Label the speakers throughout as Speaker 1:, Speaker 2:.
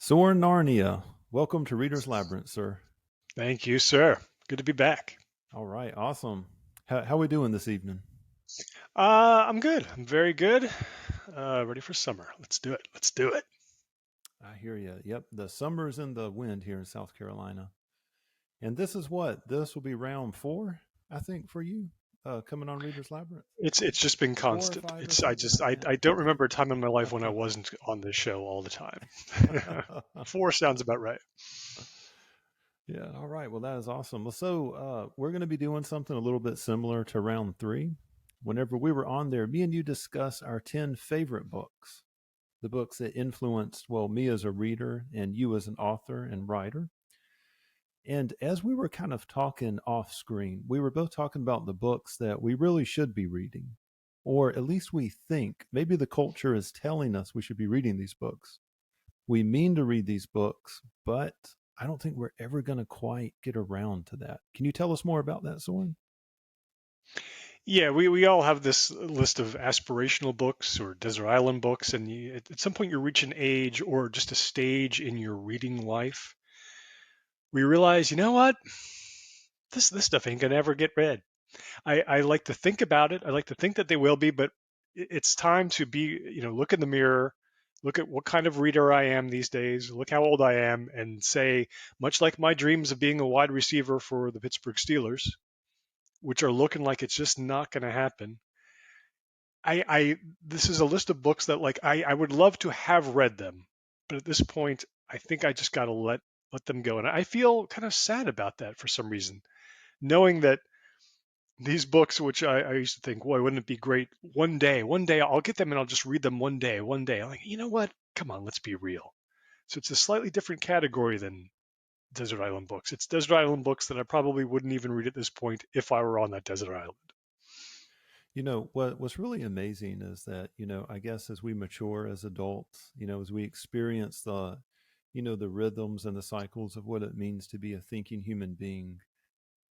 Speaker 1: Soren Narnia, welcome to Reader's Labyrinth, sir.
Speaker 2: Thank you, sir. Good to be back.
Speaker 1: All right, awesome. How we doing this evening?
Speaker 2: I'm good. I'm very good. Ready for summer. Let's do it. Let's do it.
Speaker 1: I hear you. Yep, the summer's in the wind here in South Carolina, and this is what this will be round four, I think, for you coming on Reader's Labyrinth.
Speaker 2: It's just been
Speaker 1: 4 or
Speaker 2: constant.
Speaker 1: 5 or
Speaker 2: It's I
Speaker 1: something
Speaker 2: just
Speaker 1: like
Speaker 2: I don't remember a time in my life when I wasn't on this show all the time.
Speaker 1: that.
Speaker 2: Four sounds about right.
Speaker 1: Yeah. All right. Well, that is awesome. Well, we're going to be doing something a little bit similar to round three. Whenever we were on there, me and you discuss our 10 favorite books, the books that influenced, well, me as a reader and you as an author and writer. And as we were kind of talking off screen, we were both talking about the books that we really should be reading, or at least we think maybe the culture is telling us we should be reading these books. We mean to read these books, but I don't think we're ever going to quite get around to that. Can you tell us more about that, Soren?
Speaker 2: Yeah, we all have this list of aspirational books or desert island books, and at some point you reach an age or just a stage in your reading life where you realize, you know what, this stuff ain't gonna ever get read. I like to think about it. I like to think that they will be, but it's time to be, look in the mirror, look at what kind of reader I am these days, look how old I am, and say, much like my dreams of being a wide receiver for the Pittsburgh Steelers, which are looking like it's just not going to happen. This is a list of books that like I would love to have read them, but at this point, I think I just got to let them go, and I feel kind of sad about that for some reason, knowing that these books, which I used to think, boy, wouldn't it be great one day I'll get them and I'll just read them one day. I'm like, you know what? Come on, let's be real. So it's a slightly different category than desert island books. It's desert island books that I probably wouldn't even read at this point if I were on that desert island.
Speaker 1: What's really amazing is that, I guess as we mature as adults, as we experience the rhythms and the cycles of what it means to be a thinking human being,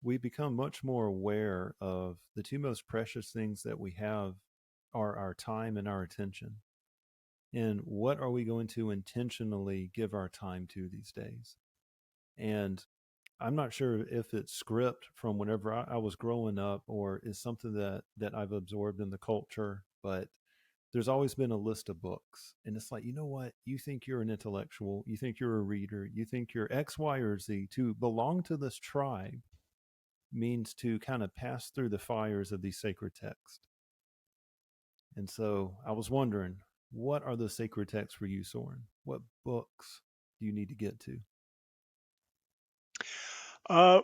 Speaker 1: we become much more aware of the two most precious things that we have are our time and our attention. And what are we going to intentionally give our time to these days? And I'm not sure if it's script from whenever I was growing up or is something that I've absorbed in the culture, but there's always been a list of books. And it's like, you know what? You think you're an intellectual, you think you're a reader, you think you're X, Y, or Z. To belong to this tribe means to kind of pass through the fires of these sacred texts. And so I was wondering, what are the sacred texts for you, Soren? What books do you need to get to?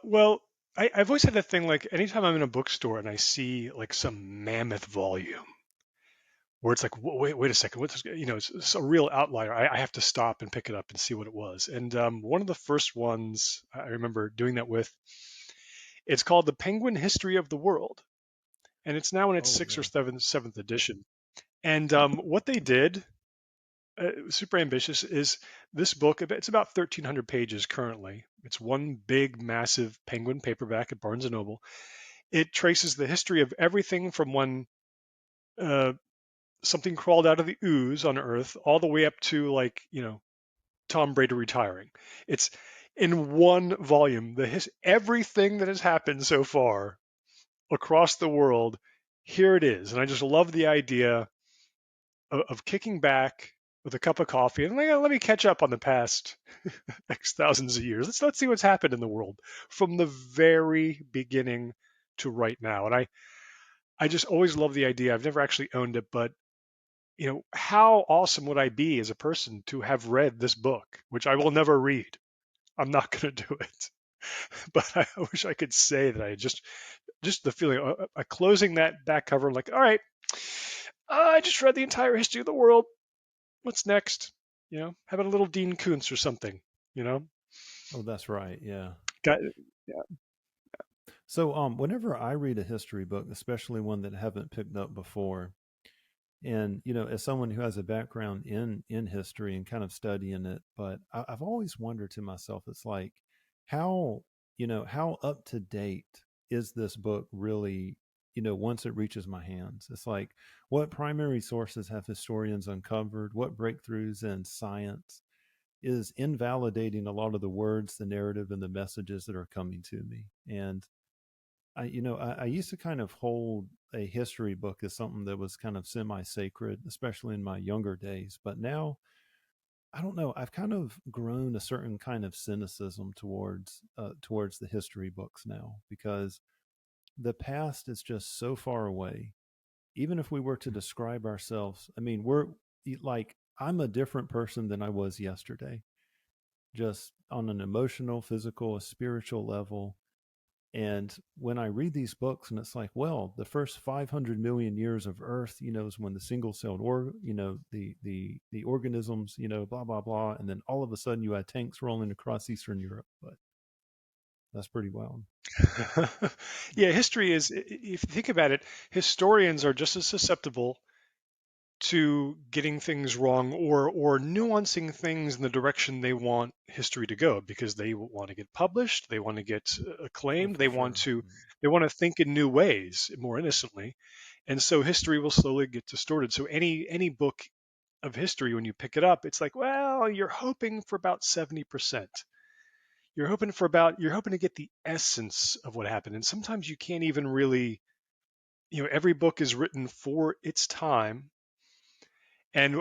Speaker 2: Well, I've always had that thing like anytime I'm in a bookstore and I see like some mammoth volume where it's like, wait a second, what's this? It's a real outlier. I have to stop and pick it up and see what it was. And one of the first ones I remember doing that with, it's called The Penguin History of the World, and it's now in its
Speaker 1: Oh,
Speaker 2: sixth or
Speaker 1: yeah.
Speaker 2: seventh edition. And what they did, super ambitious, is this book. It's about 1,300 pages currently. It's one big, massive penguin paperback at Barnes and Noble. It traces the history of everything from when uh, something crawled out of the ooze on Earth, all the way up to like Tom Brady retiring. It's in one volume. Everything that has happened so far across the world. Here it is, and I just love the idea of kicking back with a cup of coffee and like, let me catch up on the past X thousands of years. Let's see what's happened in the world from the very beginning to right now. And I just always love the idea. I've never actually owned it, but how awesome would I be as a person to have read this book, which I will never read. I'm not going to do it. But I wish I could say that I just the feeling closing that back cover, like, all right, I just read the entire history of the world. What's next? How about a little Dean Koontz or something? You know,
Speaker 1: Oh, that's right. Yeah.
Speaker 2: got yeah.
Speaker 1: So, whenever I read a history book, especially one that I haven't picked up before, and as someone who has a background in history and kind of studying it, but I've always wondered to myself, it's like, how how up to date is this book really? Once it reaches my hands, it's like, what primary sources have historians uncovered? What breakthroughs in science is invalidating a lot of the words, the narrative, and the messages that are coming to me. And I used to kind of hold a history book as something that was kind of semi-sacred, especially in my younger days. But now, I don't know. I've kind of grown a certain kind of cynicism towards the history books now, because the past is just so far away. Even if we were to describe ourselves, I mean, we're like, I'm a different person than I was yesterday, just on an emotional, physical, a spiritual level. And when I read these books, and it's like, well, the first 500 million years of Earth, is when the single-celled the organisms, blah blah blah, and then all of a sudden you had tanks rolling across Eastern Europe. But that's pretty wild.
Speaker 2: Yeah, history is, if you think about it, historians are just as susceptible to getting things wrong or nuancing things in the direction they want history to go, because they want to get published, they want to get
Speaker 1: Oh,
Speaker 2: acclaimed,
Speaker 1: for sure.
Speaker 2: they want to think in new ways more innocently, and so history will slowly get distorted. So any book of history, when you pick it up, it's like, well, you're hoping for about 70%. You're hoping to get the essence of what happened, and sometimes you can't even really, every book is written for its time. And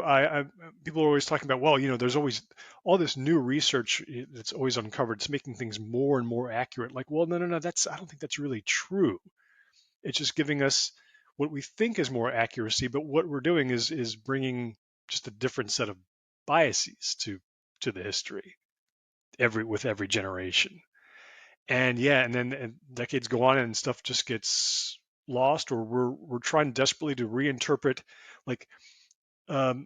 Speaker 2: people are always talking about, well, there's always all this new research that's always uncovered. It's making things more and more accurate. Like, well, no, no, no. I don't think that's really true. It's just giving us what we think is more accuracy, but what we're doing is bringing just a different set of biases to the history with every generation. And yeah, and then decades go on and stuff just gets lost, or we're trying desperately to reinterpret, like,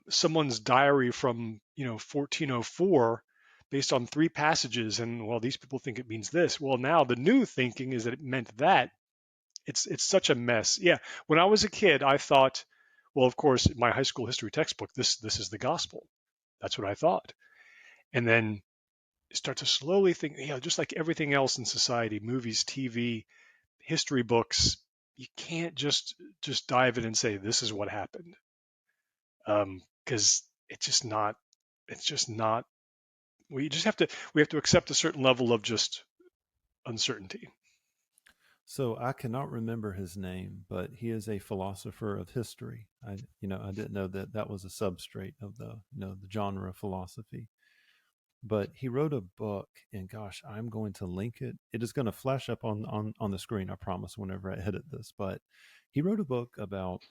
Speaker 2: someone's diary from 1404 based on three passages, and well, these people think it means this. Well, now the new thinking is that it meant that. It's such a mess. Yeah, when I was a kid, I thought, well, of course, my high school history textbook, this is the gospel. That's what I thought. And then start to slowly think, just like everything else in society, movies, TV, history books, you can't just dive in and say this is what happened, because it's just not. We have to accept a certain level of just uncertainty.
Speaker 1: So I cannot remember his name, but he is a philosopher of history. I didn't know that that was a substrate of the genre of philosophy. But he wrote a book, and gosh, I'm going to link it. It is going to flash up on the screen, I promise, whenever I edit this. But he wrote a book about,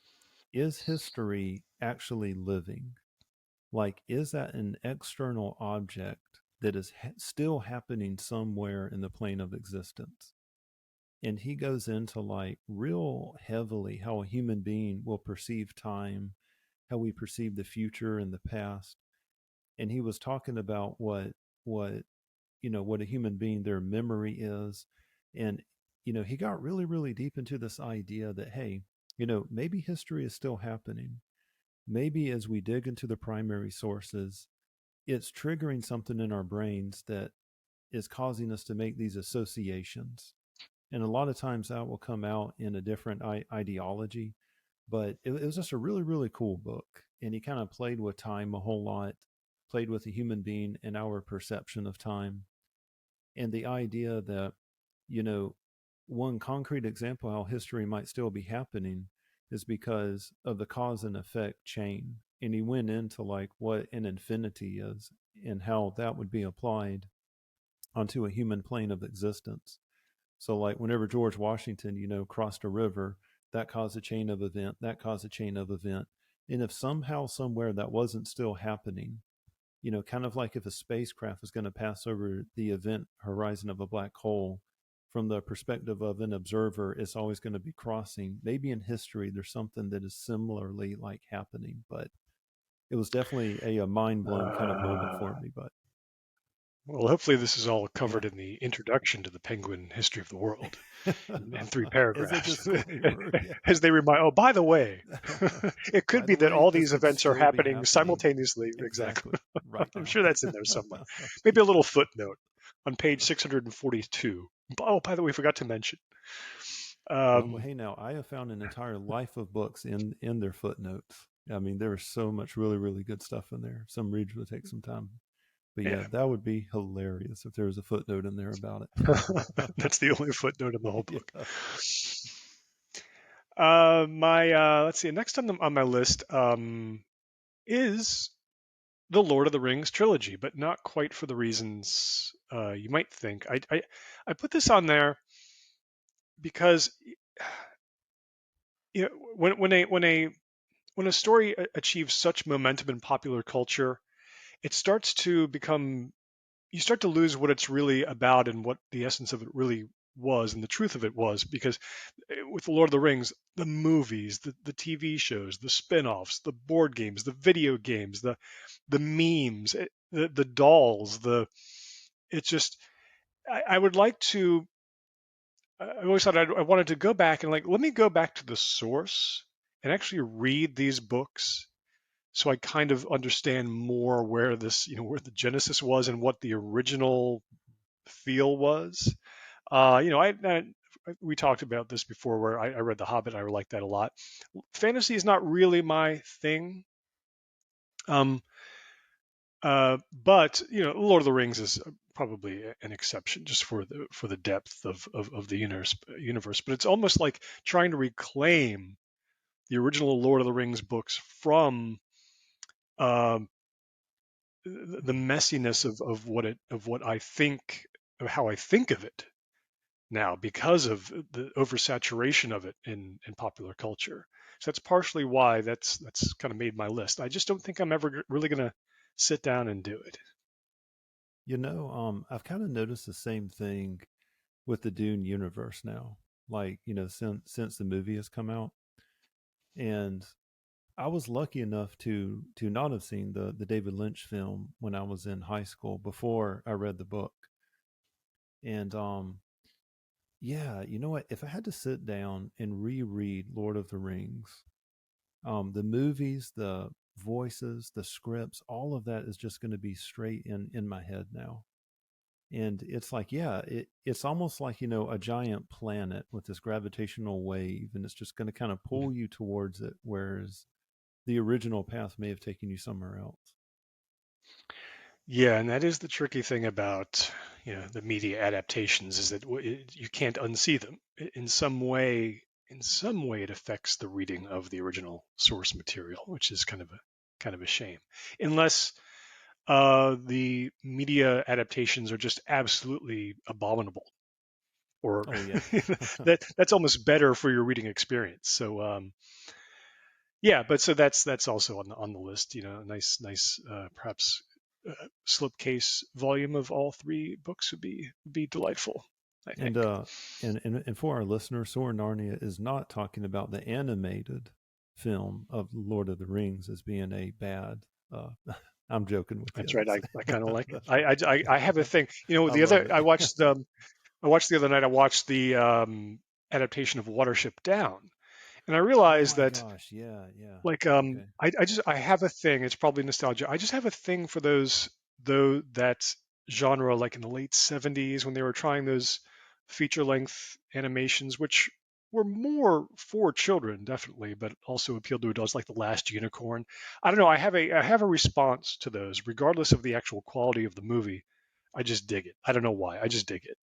Speaker 1: is history actually living? Like, is that an external object that is still happening somewhere in the plane of existence? And he goes into like real heavily how a human being will perceive time, how we perceive the future and the past. And he was talking about what what a human being, their memory is. And he got really really deep into this idea that, hey, maybe history is still happening. Maybe as we dig into the primary sources, it's triggering something in our brains that is causing us to make these associations. And a lot of times that will come out in a different ideology. But it was just a really really cool book, and he kind of played with time a whole lot, played with the human being and our perception of time, and the idea that, you know one concrete example how history might still be happening is because of the cause and effect chain. And he went into like what an infinity is and how that would be applied onto a human plane of existence. So, like, whenever George Washington, crossed a river, that caused a chain of event, that caused a chain of event. And if somehow, somewhere that wasn't still happening, kind of like if a spacecraft is going to pass over the event horizon of a black hole, from the perspective of an observer, it's always going to be crossing. Maybe in history, there's something that is similarly like happening, but it was definitely a mind blown kind of moment for me. But
Speaker 2: Well, hopefully this is all
Speaker 1: yeah.
Speaker 2: covered in the introduction to the Penguin History of the World in three
Speaker 1: As a
Speaker 2: paragraphs,
Speaker 1: disclaimer, yeah.
Speaker 2: as they remind. Oh, by the way, it could
Speaker 1: By
Speaker 2: be
Speaker 1: the
Speaker 2: that
Speaker 1: way,
Speaker 2: all
Speaker 1: this
Speaker 2: these
Speaker 1: could
Speaker 2: events are
Speaker 1: still be
Speaker 2: happening
Speaker 1: happening.
Speaker 2: simultaneously. Exactly.
Speaker 1: Exactly. Right
Speaker 2: I'm
Speaker 1: now.
Speaker 2: sure that's in there somewhere. Maybe a
Speaker 1: Yeah.
Speaker 2: little footnote on page 642. Oh, by the way, we forgot to mention.
Speaker 1: Well,
Speaker 2: Um,
Speaker 1: hey, now I have found an entire life of books in their footnotes. I mean, there is so much really really good stuff in there. Some readers will take some time. But yeah,
Speaker 2: Yeah.
Speaker 1: that would be hilarious if there was a footnote in there about it.
Speaker 2: That's the only footnote in the whole book.
Speaker 1: Yeah.
Speaker 2: My let's see. Next on my list is the Lord of the Rings trilogy, but not quite for the reasons you might think. I put this on there because you know, when a story achieves such momentum in popular culture, it starts to become you start to lose what it's really about and what the essence of it really was and the truth of it was, because with the Lord of the Rings, the movies, the TV shows, the spin-offs, the board games, the video games, the memes, the dolls, the it's just I would like to I always thought I wanted to go back and like let me go back to the source and actually read these books so I kind of understand more where this, where the genesis was and what the original feel was. We talked about this before, where I read The Hobbit. I liked that a lot. Fantasy is not really my thing, um, but Lord of the Rings is probably an exception just for the depth of the universe. But it's almost like trying to reclaim the original Lord of the Rings books from um, the messiness of what I think of how I think of it now because of the oversaturation of it in popular culture. So that's partially why that's kind of made my list. I just don't think I'm ever really going to sit down and do it.
Speaker 1: I've kind of noticed the same thing with the Dune universe now. Like, since the movie has come out, and I was lucky enough to not have seen the David Lynch film when I was in high school before I read the book. And yeah, you know what? If I had to sit down and reread Lord of the Rings, the movies, the voices, the scripts, all of that is just going to be straight in my head now. And it's like, yeah, it's almost like, a giant planet with this gravitational wave, and it's just going to kind of pull you towards it, whereas the original path may have taken you somewhere else.
Speaker 2: Yeah, and that is the tricky thing about the media adaptations is that you can't unsee them in some way. In some way, it affects the reading of the original source material, which is kind of a shame, unless the media adaptations are just absolutely abominable, or
Speaker 1: Oh yeah.
Speaker 2: that's almost better for your reading experience. So yeah, but so that's also on the list. A nice perhaps slipcase volume of all three books would be delightful, I think.
Speaker 1: And and for our listeners, Soren Narnia is not talking about the animated film of Lord of the Rings as being a bad. Uh, I'm joking with
Speaker 2: That's
Speaker 1: you.
Speaker 2: right. I kind of like it. I have a thing.
Speaker 1: I love it.
Speaker 2: I watched the other night. I watched the adaptation of Watership Down, and I
Speaker 1: Oh
Speaker 2: realized
Speaker 1: my
Speaker 2: that
Speaker 1: gosh! Yeah, yeah.
Speaker 2: like
Speaker 1: Okay.
Speaker 2: I have a thing. It's probably nostalgia. I just have a thing for those though that genre, like in the late '70s when they were trying those feature length animations, which were more for children, definitely, but also appealed to adults, like The Last Unicorn. I don't know. I have a response to those, regardless of the actual quality of the movie. I just dig it. I don't know why. I just dig it.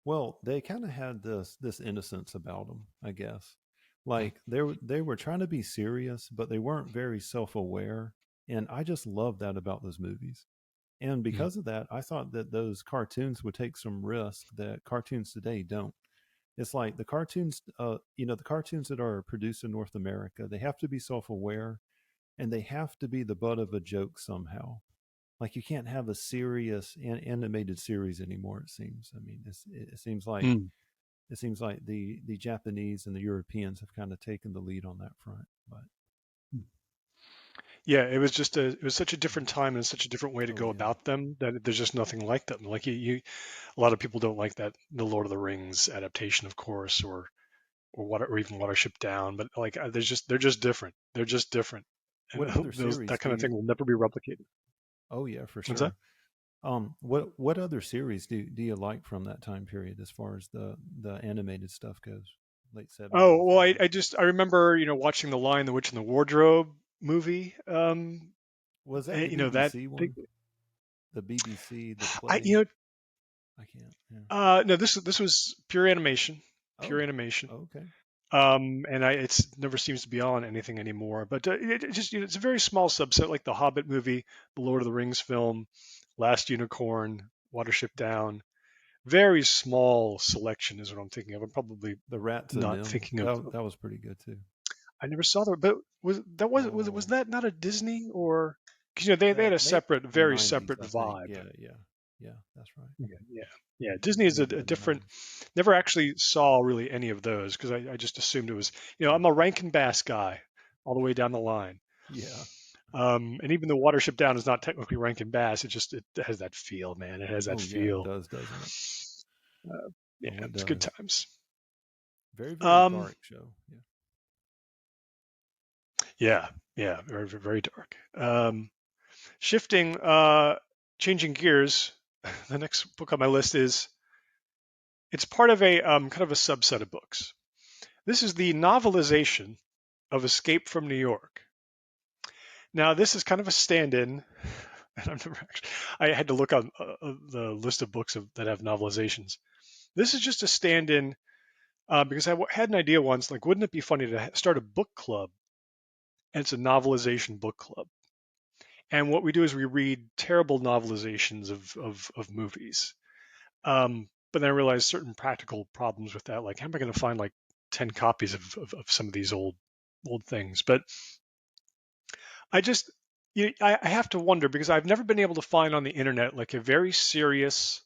Speaker 1: Well, they kind of had this innocence about them, I guess. Like they were trying to be serious, but they weren't very self aware, and I just love that about those movies. And
Speaker 2: Mhm.
Speaker 1: because of that, I thought that those cartoons would take some risk that cartoons today don't. It's like the cartoons that are produced in North America, they have to be self aware, and they have to be the butt of a joke somehow. Like you can't have a serious animated series anymore. It seems. I mean,
Speaker 2: Mm.
Speaker 1: it seems like the Japanese and the Europeans have kind of taken the lead on that front. But
Speaker 2: Yeah, it was such a different time and such a different way to
Speaker 1: oh
Speaker 2: go
Speaker 1: yeah,
Speaker 2: about them that there's just nothing like them. Like a lot of people don't like that the Lord of the Rings adaptation, of course, or even Watership Down. But like they're just different. They're just different, and
Speaker 1: what other
Speaker 2: those
Speaker 1: series
Speaker 2: that
Speaker 1: do
Speaker 2: kind of
Speaker 1: you?
Speaker 2: thing will never be replicated.
Speaker 1: Oh yeah, for
Speaker 2: What's that?
Speaker 1: sure. What other series do you like from that time period as far as the animated stuff goes? Late
Speaker 2: Oh
Speaker 1: '70s,
Speaker 2: well,
Speaker 1: maybe.
Speaker 2: I remember watching the Lion, the Witch, and the Wardrobe movie.
Speaker 1: Was that
Speaker 2: And,
Speaker 1: the
Speaker 2: that
Speaker 1: BBC one? the BBC, the
Speaker 2: I
Speaker 1: play.
Speaker 2: you
Speaker 1: I can't. Yeah.
Speaker 2: no, this was pure animation, pure
Speaker 1: Oh.
Speaker 2: animation.
Speaker 1: Okay.
Speaker 2: And it's never seems to be on anything anymore. But it just it's a very small subset, like the Hobbit movie, the Lord of the Rings film, Last Unicorn, Watership Down. Very small selection is what I'm thinking of. I'm probably
Speaker 1: The Rats and
Speaker 2: not
Speaker 1: Them.
Speaker 2: thinking of.
Speaker 1: That was pretty good too.
Speaker 2: I never saw that, but was
Speaker 1: Oh.
Speaker 2: that not a Disney or? Because they had a
Speaker 1: Maybe
Speaker 2: separate,
Speaker 1: in the
Speaker 2: very
Speaker 1: 90s,
Speaker 2: separate
Speaker 1: I think.
Speaker 2: vibe.
Speaker 1: Yeah, that's right.
Speaker 2: Yeah, yeah, yeah. Disney is
Speaker 1: Maybe
Speaker 2: a
Speaker 1: in the
Speaker 2: different.
Speaker 1: 90s.
Speaker 2: Never actually saw really any of those because I just assumed it was. I'm a Rankin Bass guy all the way down the line.
Speaker 1: Yeah.
Speaker 2: And even though Watership Down is not technically Rankin Bass, it has that feel, man. It has that
Speaker 1: Oh, yeah, it
Speaker 2: feel.
Speaker 1: does, doesn't it?
Speaker 2: Uh, yeah,
Speaker 1: Oh, it
Speaker 2: it's good
Speaker 1: does.
Speaker 2: times.
Speaker 1: Very, very
Speaker 2: Um,
Speaker 1: dark show. Yeah.
Speaker 2: yeah, yeah, very, very dark. Shifting, changing gears. The next book on my list is it's part of a kind of a subset of books. This is the novelization of Escape from New York. Now, this is kind of a stand-in, and I had to look on the list of books that have novelizations. This is just a stand-in because I had an idea once, like, wouldn't it be funny to start a book club? And it's a novelization book club. And what we do is we read terrible novelizations of movies. But then I realized certain practical problems with that. Like, how am I going to find like 10 copies of some of these old things? But I just, I have to wonder because I've never been able to find on the internet like a very serious,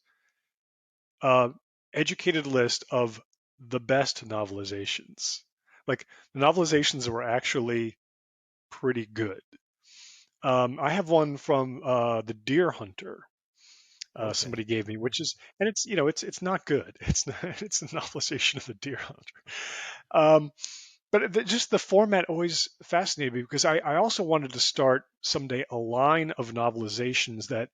Speaker 2: uh, educated list of the best novelizations. Like the novelizations that were actually pretty good. I have one from the Deer Hunter.
Speaker 1: Okay.
Speaker 2: Somebody gave me, which is, and it's it's not good. It's not, it's a novelization of the Deer Hunter. Um, but just the format always fascinated me because I also wanted to start someday a line of novelizations that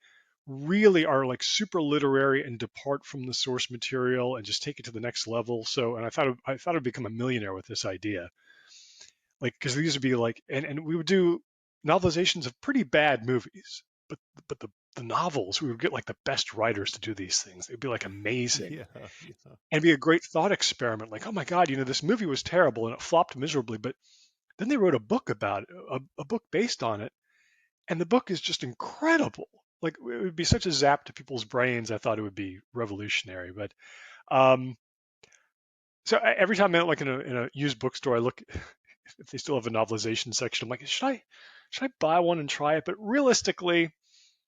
Speaker 2: really are like super literary and depart from the source material and just take it to the next level. So, and I thought I'd become a millionaire with this idea, like because these would be like, and we would do novelizations of pretty bad movies, but the novels we would get like the best writers to do these things. They'd be like amazing
Speaker 1: Yeah. Yeah.
Speaker 2: and be a great thought experiment. Like, oh my God, this movie was terrible and it flopped miserably, but then they wrote a book about it, a book based on it, and the book is just incredible. Like it would be such a zap to people's brains. I thought it would be revolutionary. But um, every time I'm like in a used bookstore, I look if they still have a novelization section. I'm like, should I buy one and try it? But realistically,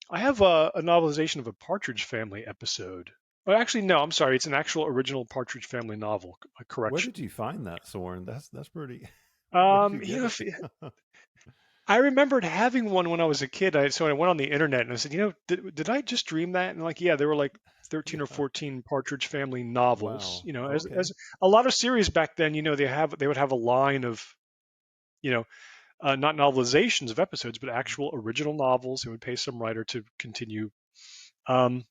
Speaker 2: I have a novelization of a Partridge Family episode. Well, actually, no, I'm sorry. It's an actual original Partridge Family novel. A
Speaker 1: Where
Speaker 2: correction.
Speaker 1: did you find that, Soren? That's pretty. Where did you get it?
Speaker 2: If I remembered having one when I was a kid. So I went on the internet and I said, did I just dream that? And like, yeah, there were like 13 or
Speaker 1: Yeah.
Speaker 2: 14 Partridge Family novels.
Speaker 1: Wow.
Speaker 2: As
Speaker 1: Okay.
Speaker 2: a lot of series back then, they would have a line of, you know, not novelizations of episodes, but actual original novels. It would pay some writer to continue. Um,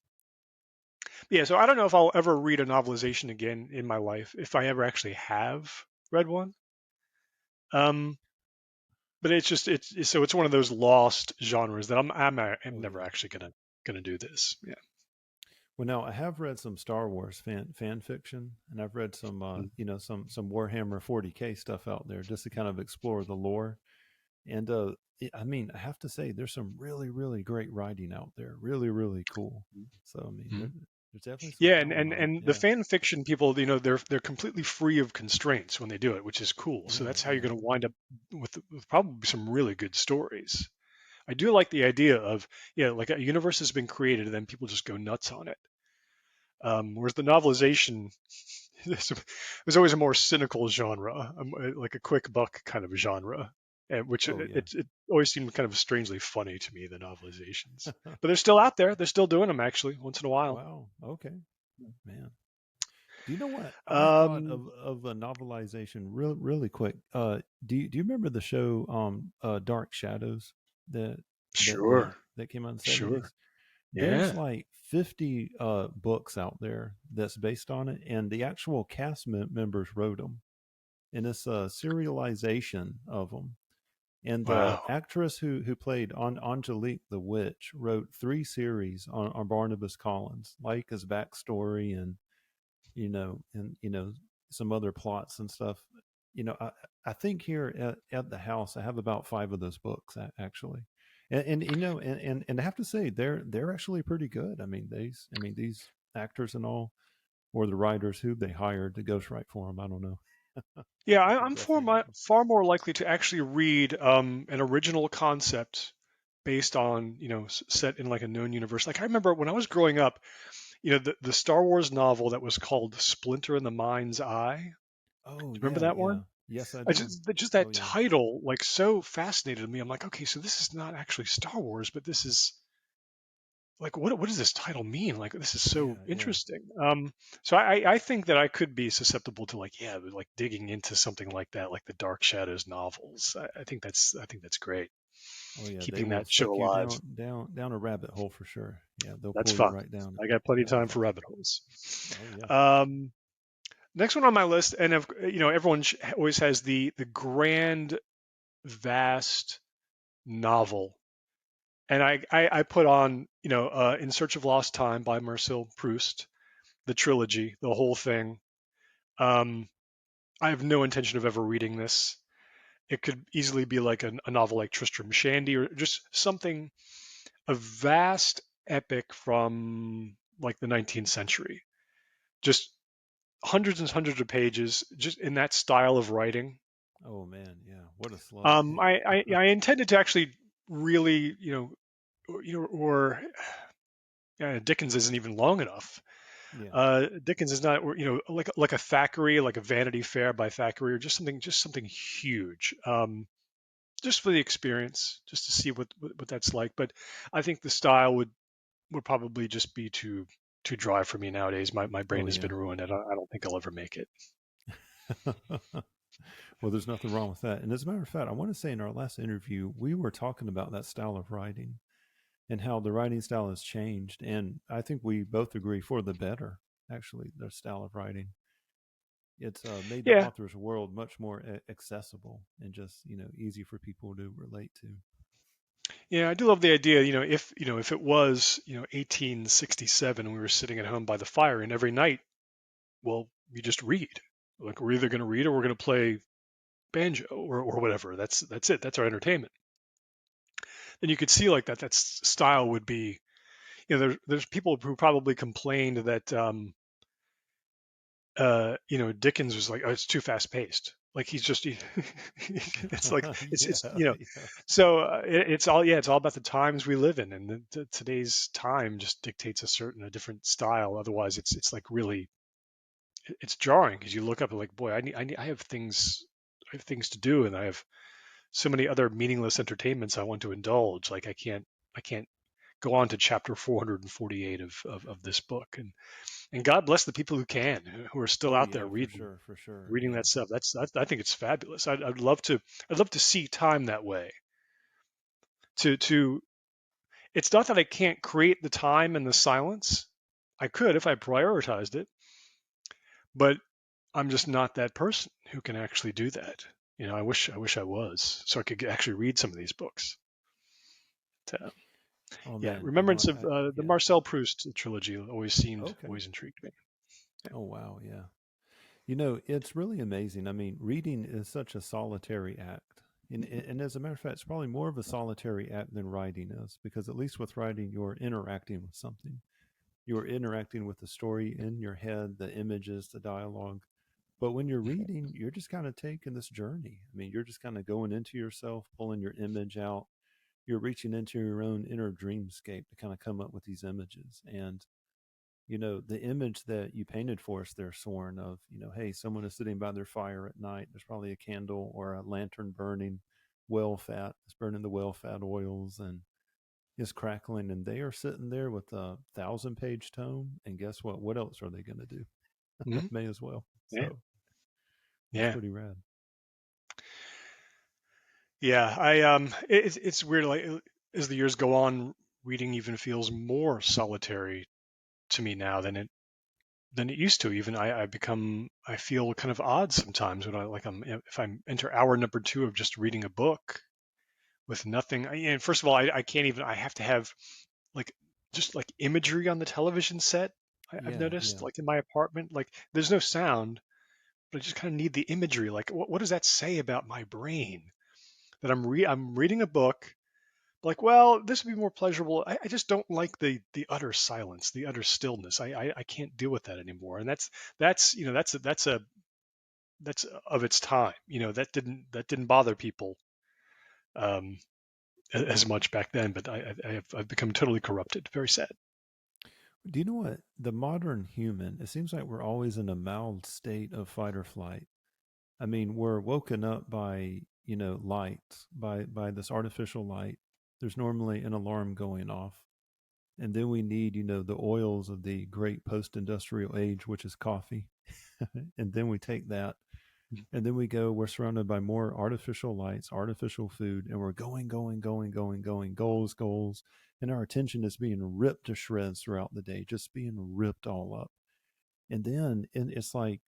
Speaker 2: yeah, so I don't know if I'll ever read a novelization again in my life, if I ever actually have read one. Um, but it's one of those lost genres that I'm
Speaker 1: Oh
Speaker 2: never
Speaker 1: yeah.
Speaker 2: actually gonna do this. Yeah.
Speaker 1: Well, now I have read some Star Wars fan fiction, and I've read some
Speaker 2: Mm.
Speaker 1: some Warhammer 40K stuff out there just to kind of explore the lore. And I mean, I have to say, there's some really really great writing out there. Really really cool. So I mean,
Speaker 2: Mhm.
Speaker 1: there's definitely some
Speaker 2: Yeah, and,
Speaker 1: talent
Speaker 2: and
Speaker 1: on it.
Speaker 2: and the
Speaker 1: Yeah.
Speaker 2: fan fiction people, they're completely free of constraints when they do it, which is cool. So
Speaker 1: Yeah.
Speaker 2: that's how you're
Speaker 1: Yeah.
Speaker 2: going to wind up with probably some really good stories. I do like the idea of, yeah, like a universe has been created and then people just go nuts on it. Whereas the novelization there's always a more cynical genre, like a quick buck kind of genre, which
Speaker 1: Oh yeah.
Speaker 2: it always seemed kind of strangely funny to me, the novelizations. But they're still out there. They're still doing them actually, once in a while.
Speaker 1: Wow. Okay. Man. Do you know what I thought
Speaker 2: Um,
Speaker 1: of a novelization really quick? Do you remember the show Dark Shadows that
Speaker 2: sure,
Speaker 1: that came out in the
Speaker 2: sure,
Speaker 1: 70s? There's
Speaker 2: yeah.
Speaker 1: like 50 books out there that's based on it, and the actual cast members wrote them, and it's a serialization of them. And the
Speaker 2: Wow.
Speaker 1: actress who played Angelique the witch wrote 3 series on Barnabas Collins, like his backstory and some other plots and stuff. I think here at the house I have about 5 of those books actually, and I have to say they're actually pretty good. These actors and all, or the writers who they hired to ghostwrite for them. I don't know.
Speaker 2: Yeah,
Speaker 1: I could
Speaker 2: I'm
Speaker 1: definitely.
Speaker 2: far more likely to actually read an original concept based on, set in like a known universe. Like I remember when I was growing up, the Star Wars novel that was called Splinter in the Mind's Eye. Do
Speaker 1: Oh
Speaker 2: you remember
Speaker 1: yeah,
Speaker 2: that
Speaker 1: yeah.
Speaker 2: one?
Speaker 1: Yes, I
Speaker 2: I
Speaker 1: do.
Speaker 2: just
Speaker 1: Oh
Speaker 2: that
Speaker 1: yeah,
Speaker 2: title like so fascinated me. I'm like, okay, so this is not actually Star Wars, but this is like what does this title mean? Like this is so
Speaker 1: yeah, yeah.
Speaker 2: interesting. So I think that I could be susceptible to like like digging into something like that, like the Dark Shadows novels. I think that's great,
Speaker 1: Oh yeah, they
Speaker 2: keeping
Speaker 1: will
Speaker 2: that show
Speaker 1: suck you
Speaker 2: alive.
Speaker 1: down a rabbit hole for sure. Yeah, they'll
Speaker 2: That's
Speaker 1: pull you
Speaker 2: fun.
Speaker 1: right down it.
Speaker 2: I got plenty of
Speaker 1: That'd be
Speaker 2: time for
Speaker 1: fun.
Speaker 2: rabbit holes.
Speaker 1: Oh yeah.
Speaker 2: Um, Next one on my list, and everyone always has the grand, vast novel, and I put on In Search of Lost Time by Marcel Proust, the trilogy, the whole thing. Um, I have no intention of ever reading this. It could easily be like a novel like Tristram Shandy, or just something, a vast epic from like the 19th century. Just hundreds and hundreds of pages, just in that style of writing.
Speaker 1: Oh man, yeah. What a slug.
Speaker 2: I intended to actually really, or Dickens isn't even long enough.
Speaker 1: Yeah.
Speaker 2: Dickens is not, like a Thackeray, like a Vanity Fair by Thackeray, or just something huge. Just for the experience, just to see what that's like. But I think the style would probably just be too dry for me nowadays. My brain
Speaker 1: Oh
Speaker 2: has
Speaker 1: yeah.
Speaker 2: been ruined. I don't think I'll ever make it.
Speaker 1: Well, there's nothing wrong with that. And as a matter of fact, I want to say in our last interview, we were talking about that style of writing and how the writing style has changed. And I think we both agree for the better, actually, their style of writing. It's made the
Speaker 2: Yeah,
Speaker 1: author's world much more accessible and just, easy for people to relate to.
Speaker 2: yeah, I do love the idea. If it was 1867 and we were sitting at home by the fire, and every night, well, you just read. Like we're either going to read or we're going to play banjo or whatever. That's it. That's our entertainment. Then you could see like that style would be. There's people who probably complained that Dickens was like, oh, it's too fast paced. Like he's just, it's like it's
Speaker 1: Yeah, yeah.
Speaker 2: so it's all, yeah, it's all about the times we live in, and today's time just dictates a different style. Otherwise, it's like really, it's jarring because you look up and like, boy, I have things to do, and I have so many other meaningless entertainments I want to indulge. Like I can't go on to chapter 448 of this book, and God bless the people who can, who are still
Speaker 1: Oh
Speaker 2: out there
Speaker 1: yeah, for sure.
Speaker 2: reading
Speaker 1: Yeah.
Speaker 2: that stuff. I think it's fabulous. I'd love to see time that way. To It's not that I can't create the time and the silence. I could if I prioritized it, but I'm just not that person who can actually do that. I wish I was, so I could actually read some of these books. But,
Speaker 1: Oh
Speaker 2: yeah,
Speaker 1: man,
Speaker 2: Remembrance of the
Speaker 1: yeah.
Speaker 2: Marcel Proust trilogy
Speaker 1: Okay.
Speaker 2: always intrigued me.
Speaker 1: Oh wow, yeah. It's really amazing. I mean, reading is such a solitary act. And as a matter of fact, it's probably more of a solitary act than writing is, because at least with writing, you're interacting with something. You're interacting with the story in your head, the images, the dialogue. But when you're reading, you're just kind of taking this journey. I mean, you're just kind of going into yourself, pulling your image out. You're reaching into your own inner dreamscape to kind of come up with these images. And the image that you painted for us there, Soren, of, hey, someone is sitting by their fire at night. There's probably a candle or a lantern burning whale fat. It's burning the whale fat oils and is crackling. And they are sitting there with a 1,000-page tome. And guess what? What else are they going to do?
Speaker 2: Hmm.
Speaker 1: May as well.
Speaker 2: Yeah,
Speaker 1: So that's
Speaker 2: yeah,
Speaker 1: pretty rad.
Speaker 2: yeah. It's weird. Like as the years go on, reading even feels more solitary to me now than it used to. Even I feel kind of odd sometimes when if I'm enter hour number 2 of just reading a book. with nothing. And first of all, I can't even. I have to have like just like imagery on the television set. I've
Speaker 1: Yeah,
Speaker 2: noticed
Speaker 1: yeah.
Speaker 2: like in my apartment, like there's no sound, but I just kind of need the imagery. Like what does that say about my brain? That I'm reading a book. Like, well, this would be more pleasurable. I just don't like the utter silence, the utter stillness. I can't deal with that anymore. And that's that's of its time. That didn't bother people um, as much back then. But I've become totally corrupted. Very sad.
Speaker 1: Do you know what? The modern human, it seems like we're always in a mild state of fight or flight. I mean, we're woken up by, light, by this artificial light. There's normally an alarm going off. And then we need, the oils of the great post industrial age, which is coffee. And then we take that and then we're surrounded by more artificial lights, artificial food, and we're going, going, going, going, going, goals, goals. And our attention is being ripped to shreds throughout the day, just being ripped all up. And then it's like,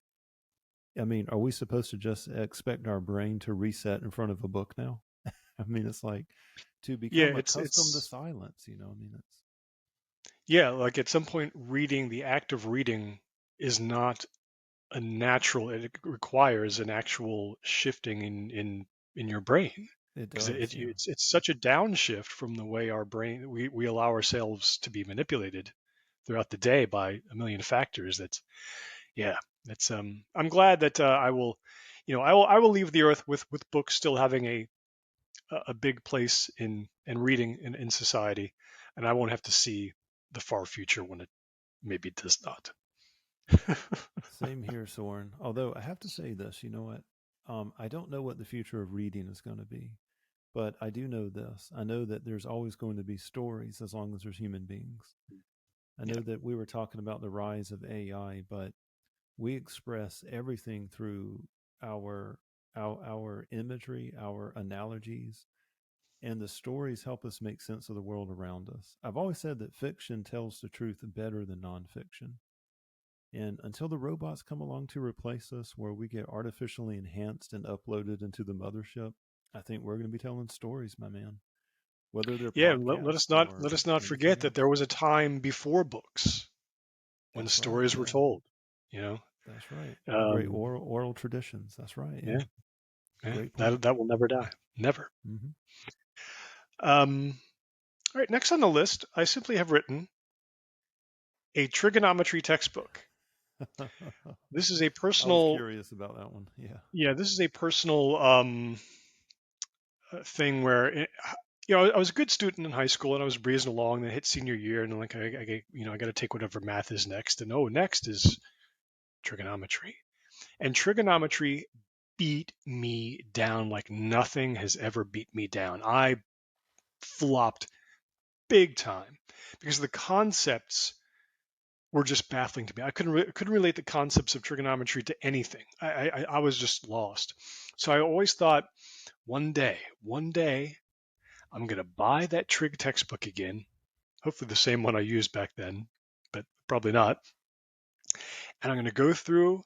Speaker 1: I mean, are we supposed to just expect our brain to reset in front of a book now? I mean, it's like to
Speaker 2: Yeah,
Speaker 1: become
Speaker 2: it's
Speaker 1: accustomed to
Speaker 2: it's
Speaker 1: silence, I mean, it's
Speaker 2: yeah. Like at some point, the act of reading is not a natural. It requires an actual shifting in your brain
Speaker 1: it
Speaker 2: because
Speaker 1: does, yeah.
Speaker 2: it's such a downshift from the way our brain we allow ourselves to be manipulated throughout the day by a million factors. Yeah, that's I'm glad that I will, I will leave the earth with books still having a big place in reading in society, and I won't have to see the far future when it maybe does not.
Speaker 1: Same here, Soren. Although I have to say this, you know what? I don't know what the future of reading is going to be, but I do know this. I know that there's always going to be stories as long as there's human beings. I
Speaker 2: Yeah,
Speaker 1: know that we were talking about the rise of AI, but we express everything through our our imagery, our analogies, and the stories help us make sense of the world around us. I've always said that fiction tells the truth better than nonfiction. And until the robots come along to replace us, where we get artificially enhanced and uploaded into the mothership, I think we're going to be telling stories, my man, whether they're
Speaker 2: yeah. Let us
Speaker 1: podcasts
Speaker 2: not
Speaker 1: or
Speaker 2: let us not
Speaker 1: anything
Speaker 2: forget that
Speaker 1: else.
Speaker 2: there was a time before books when
Speaker 1: That's right.
Speaker 2: stories were
Speaker 1: Yeah,
Speaker 2: told. You know,
Speaker 1: that's right. The great
Speaker 2: um,
Speaker 1: oral traditions. That's right. Yeah,
Speaker 2: yeah, yeah.
Speaker 1: great point.
Speaker 2: That will never die, never.
Speaker 1: Hmm.
Speaker 2: Um, all right. Next on the list, I simply have written a trigonometry textbook. This is a
Speaker 1: I was
Speaker 2: personal,
Speaker 1: curious about that one. Yeah.
Speaker 2: yeah. This is a personal thing where I was a good student in high school and I was breezing along. And I hit senior year and like I got to take whatever math is next. And next is trigonometry. And trigonometry beat me down like nothing has ever beat me down. I flopped big time because the concepts were just baffling to me. I couldn't relate the concepts of trigonometry to anything. I was just lost. So I always thought one day I'm gonna buy that trig textbook again. Hopefully the same one I used back then, but probably not. And I'm gonna go through,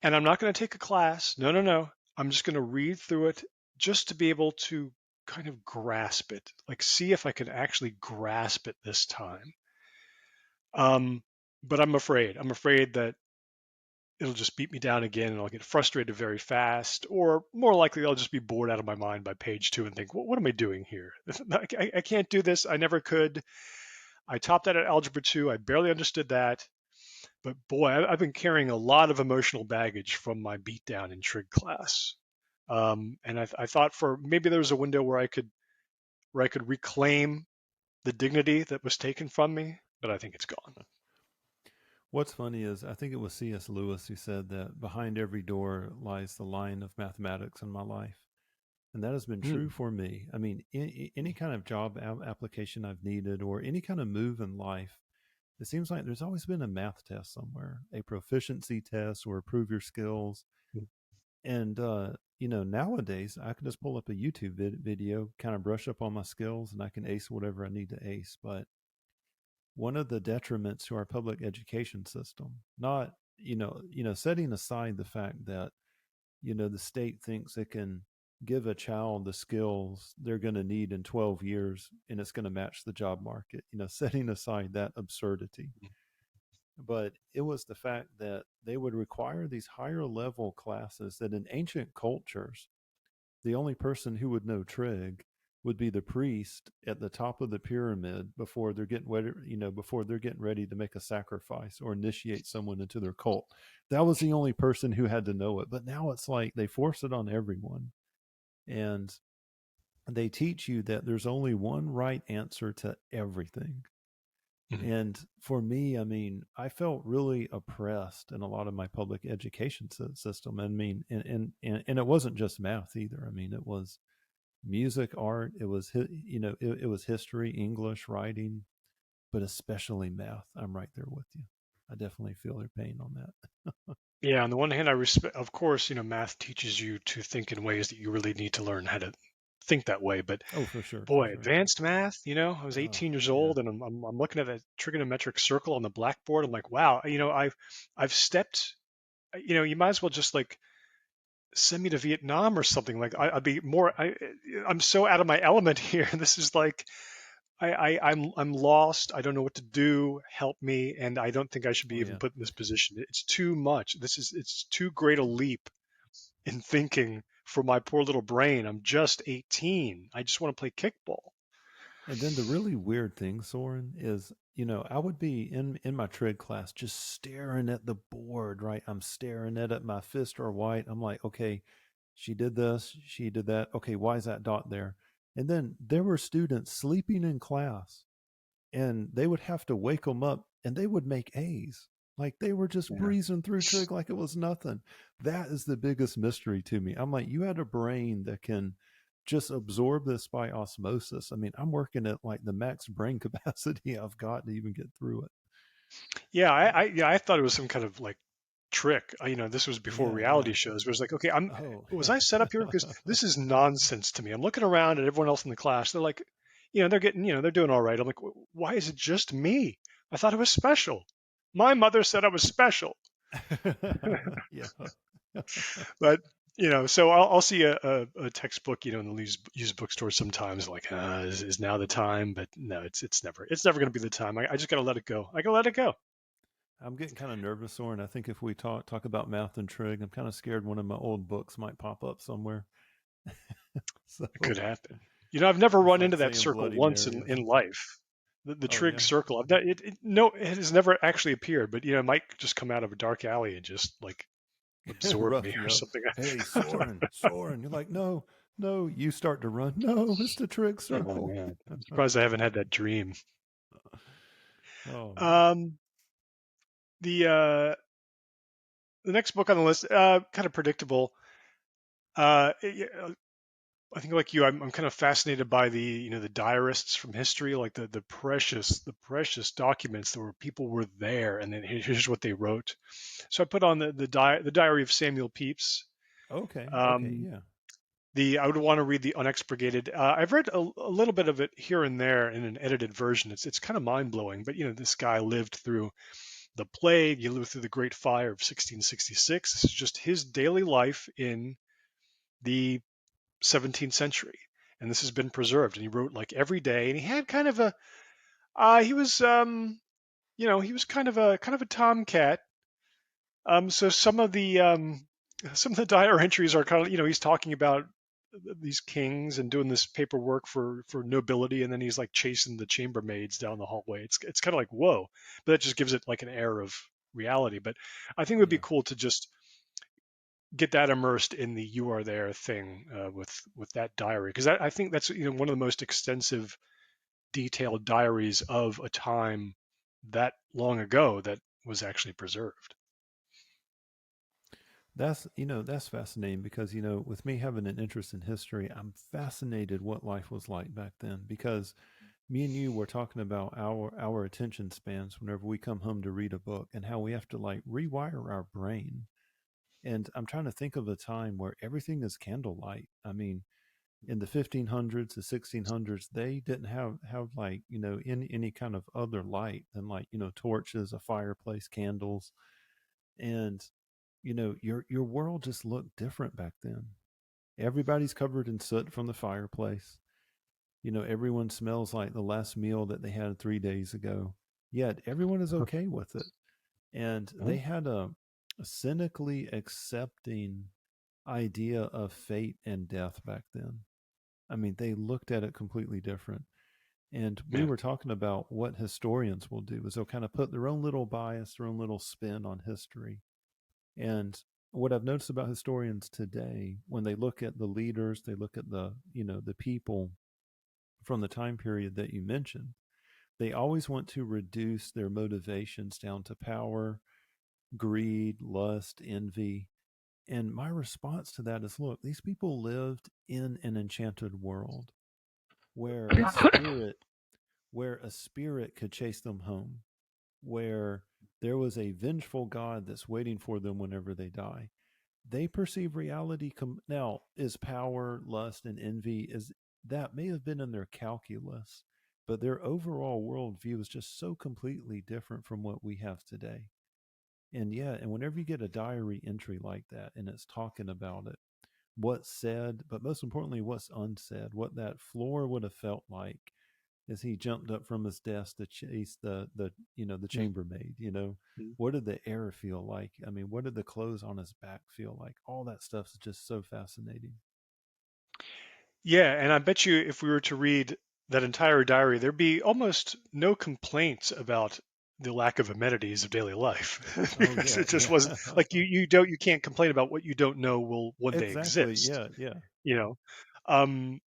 Speaker 2: and I'm not gonna take a class. No, no, no. I'm just gonna read through it just to be able to kind of grasp it, like see if I can actually grasp it this time. Um, but I'm afraid. I'm afraid that it'll just beat me down again and I'll get frustrated very fast, or more likely I'll just be bored out of my mind by page two and think, what am I doing here? I can't do this. I never could. I topped out at algebra 2. I barely understood that. But boy, I've been carrying a lot of emotional baggage from my beatdown in trig class. And I thought for maybe there was a window where I could reclaim the dignity that was taken from me, but I think it's gone.
Speaker 1: What's funny is I think it was C.S. Lewis who said that behind every door lies the line of mathematics in my life. And that has been true
Speaker 2: Mm.
Speaker 1: for me. I mean, any kind of job application I've needed or any kind of move in life, it seems like there's always been a math test somewhere, a proficiency test or prove your skills. And, nowadays I can just pull up a YouTube video, kind of brush up on my skills, and I can ace whatever I need to ace. But one of the detriments to our public education system, not, setting aside the fact that, the state thinks it can give a child the skills they're going to need in 12 years and it's going to match the job market, setting aside that absurdity. But it was the fact that they would require these higher level classes that in ancient cultures, the only person who would know trig would be the priest at the top of the pyramid before they're getting ready, before they're getting ready to make a sacrifice or initiate someone into their cult. That was the only person who had to know it. But now it's like they force it on everyone. And they teach you that there's only one right answer to everything.
Speaker 2: Mhm.
Speaker 1: And for me, I mean, I felt really oppressed in a lot of my public education system. I mean, and it wasn't just math either. I mean, it was music, art. It was, it was history, English, writing, but especially math. I'm right there with you. I definitely feel their pain on that.
Speaker 2: Yeah, on the one hand, I respect, of course, math teaches you to think in ways that you really need to learn how to think that way. But
Speaker 1: Oh, for sure, for
Speaker 2: boy,
Speaker 1: sure.
Speaker 2: advanced math, I was
Speaker 1: Oh,
Speaker 2: 18 years
Speaker 1: yeah.
Speaker 2: old and I'm looking at that trigonometric circle on the blackboard. I'm like, wow, I've stepped, you might as well just like send me to Vietnam or something. Like I'd be more, I'm so out of my element here. This is like, I'm lost. I don't know what to do. Help me. And I don't think I should be
Speaker 1: Oh,
Speaker 2: even
Speaker 1: yeah.
Speaker 2: put in this position. It's too much. It's too great a leap in thinking for my poor little brain. I'm just 18. I just want to play kickball.
Speaker 1: And then the really weird thing, Soren, is I would be in my trig class just staring at the board, right? I'm staring at it. My fists are white. I'm like, okay, she did this, she did that. Okay, why is that dot there? And then there were students sleeping in class, and they would have to wake them up, and they would make A's. Like they were just
Speaker 2: Yeah.
Speaker 1: breezing through trig like it was nothing. That is the biggest mystery to me. I'm like, you had a brain that can just absorb this by osmosis. I mean, I'm working at like the max brain capacity I've got to even get through it.
Speaker 2: Yeah, I thought it was some kind of like trick. This was before
Speaker 1: Yeah,
Speaker 2: reality
Speaker 1: yeah.
Speaker 2: shows. Where it's like, okay,
Speaker 1: Oh,
Speaker 2: was I set up here because this is nonsense to me. I'm looking around at everyone else in the class. They're like, they're getting, they're doing all right. I'm like, why is it just me? I thought it was special. My mother said I was special.
Speaker 1: yeah.
Speaker 2: But so I'll see a textbook, in the used bookstore sometimes. Like, is now the time? But no, it's never going to be the time. I just got to let it go. I got to let it go.
Speaker 1: I'm getting kind of nervous, Soren. I think if we talk about math and trig, I'm kind of scared one of my old books might pop up somewhere. So
Speaker 2: It could happen. I've never
Speaker 1: it's
Speaker 2: run
Speaker 1: like
Speaker 2: into that
Speaker 1: saying
Speaker 2: circle
Speaker 1: Bloody
Speaker 2: once
Speaker 1: Mary or
Speaker 2: in
Speaker 1: something.
Speaker 2: life. The
Speaker 1: Oh
Speaker 2: trig
Speaker 1: yeah.
Speaker 2: circle. I've not, no, it has never actually appeared, but it might just come out of a dark alley and just like absorb
Speaker 1: Rough
Speaker 2: me
Speaker 1: you
Speaker 2: or
Speaker 1: up.
Speaker 2: something.
Speaker 1: Hey, Soren, Soren. You're like, no, no. You start to run. No, it's the trig
Speaker 2: Oh
Speaker 1: circle.
Speaker 2: man, I'm surprised I haven't had that dream.
Speaker 1: Oh man.
Speaker 2: Um, the uh, the next book on the list, kind of predictable. I think like you, I'm kind of fascinated by the diarists from history, like the precious documents that were people were there, and then here's what they wrote. So I put on the diary of Samuel Pepys.
Speaker 1: Okay. Okay.
Speaker 2: Um,
Speaker 1: Yeah.
Speaker 2: I would want to read the Unexpurgated. I've read a little bit of it here and there in an edited version. It's kind of mind blowing, but this guy lived through the plague. He lived through the Great Fire of 1666. This is just his daily life in the 17th century, and this has been preserved. And he wrote like every day, and he had kind of a he was kind of a tomcat. So some of the diary entries are kind of he's talking about these kings and doing this paperwork for nobility, and then he's like chasing the chambermaids down the hallway. It's kind of like whoa, but that just gives it like an air of reality. But I think it would be
Speaker 1: Yeah.
Speaker 2: cool to just get that immersed in the you are there thing with that diary, because I think that's one of the most extensive detailed diaries of a time that long ago that was actually preserved.
Speaker 1: That's fascinating because with me having an interest in history, I'm fascinated what life was like back then because me and you were talking about our attention spans whenever we come home to read a book and how we have to like rewire our brain. And I'm trying to think of a time where everything is candlelight. I mean, in the 1500s, the 1600s, they didn't have like any kind of other light than like torches, a fireplace, candles, and your world just looked different back then. Everybody's covered in soot from the fireplace. Everyone smells like the last meal that they had 3 days ago. Yet everyone is okay with it. And they had a cynically accepting idea of fate and death back then. I mean, they looked at it completely different. And we
Speaker 2: Yeah.
Speaker 1: were talking about what historians will do is they'll kind of put their own little bias, their own little spin on history. And what I've noticed about historians today, when they look at the leaders, they look at the people from the time period that you mentioned, they always want to reduce their motivations down to power, greed, lust, envy. And my response to that is, look, these people lived in an enchanted world where a spirit where a spirit could chase them home, where there was a vengeful God that's waiting for them whenever they die. They perceive reality. Now, is power, lust, and envy, is that may have been in their calculus, but their overall worldview is just so completely different from what we have today. And yeah, and whenever you get a diary entry like that and it's talking about it, what's said, but most importantly, what's unsaid, what that floor would have felt like as he jumped up from his desk to chase the chambermaid. What did the air feel like? I mean, what did the clothes on his back feel like? All that stuff is just so fascinating.
Speaker 2: Yeah, and I bet you if we were to read that entire diary, there'd be almost no complaints about the lack of amenities of daily life
Speaker 1: Oh
Speaker 2: because
Speaker 1: yeah,
Speaker 2: it just
Speaker 1: yeah.
Speaker 2: wasn't like you can't complain about what you don't know will one day
Speaker 1: Exactly.
Speaker 2: exist,
Speaker 1: Yeah, yeah.
Speaker 2: you know. Um,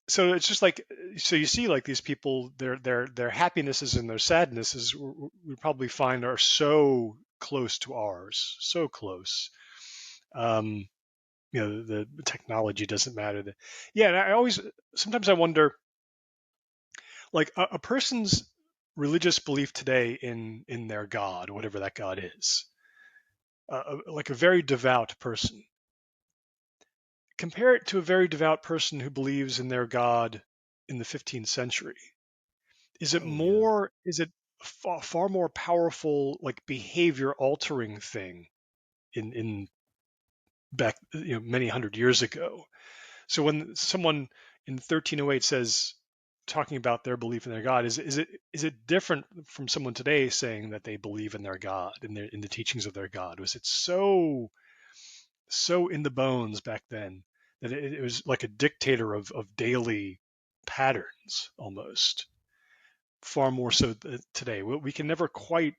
Speaker 2: so it's just like so you see like these people their happinesses and their sadnesses we probably find are so close to ours, so close. Um, the technology doesn't matter. Yeah, and I always sometimes I wonder like a person's religious belief today in their God, whatever that God is, like a very devout person. Compare it to a very devout person who believes in their God in the 15th century. Is it
Speaker 1: Oh yeah.
Speaker 2: more? Is it far more powerful, like behavior altering thing in back many hundred years ago? So when someone in 1308 says talking about their belief in their God, is it different from someone today saying that they believe in their God in the teachings of their God? Was it so in the bones back then that it was like a dictator of daily patterns almost, far more so today. We can never quite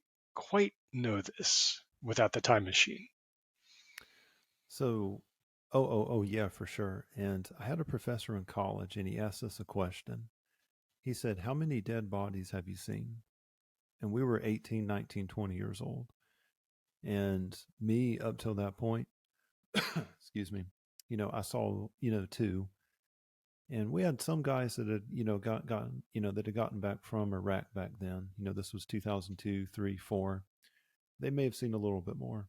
Speaker 2: know this without the time machine.
Speaker 1: So, oh, yeah, for sure. And I had a professor in college, and he asked us a question. He said, "How many dead bodies have you seen?" And we were 18, 19, 20 years old. And me, up till that point, excuse me, I saw, two. And we had some guys that had, gotten, that had gotten back from Iraq back then. This was 2002, 3, 4. They may have seen a little bit more.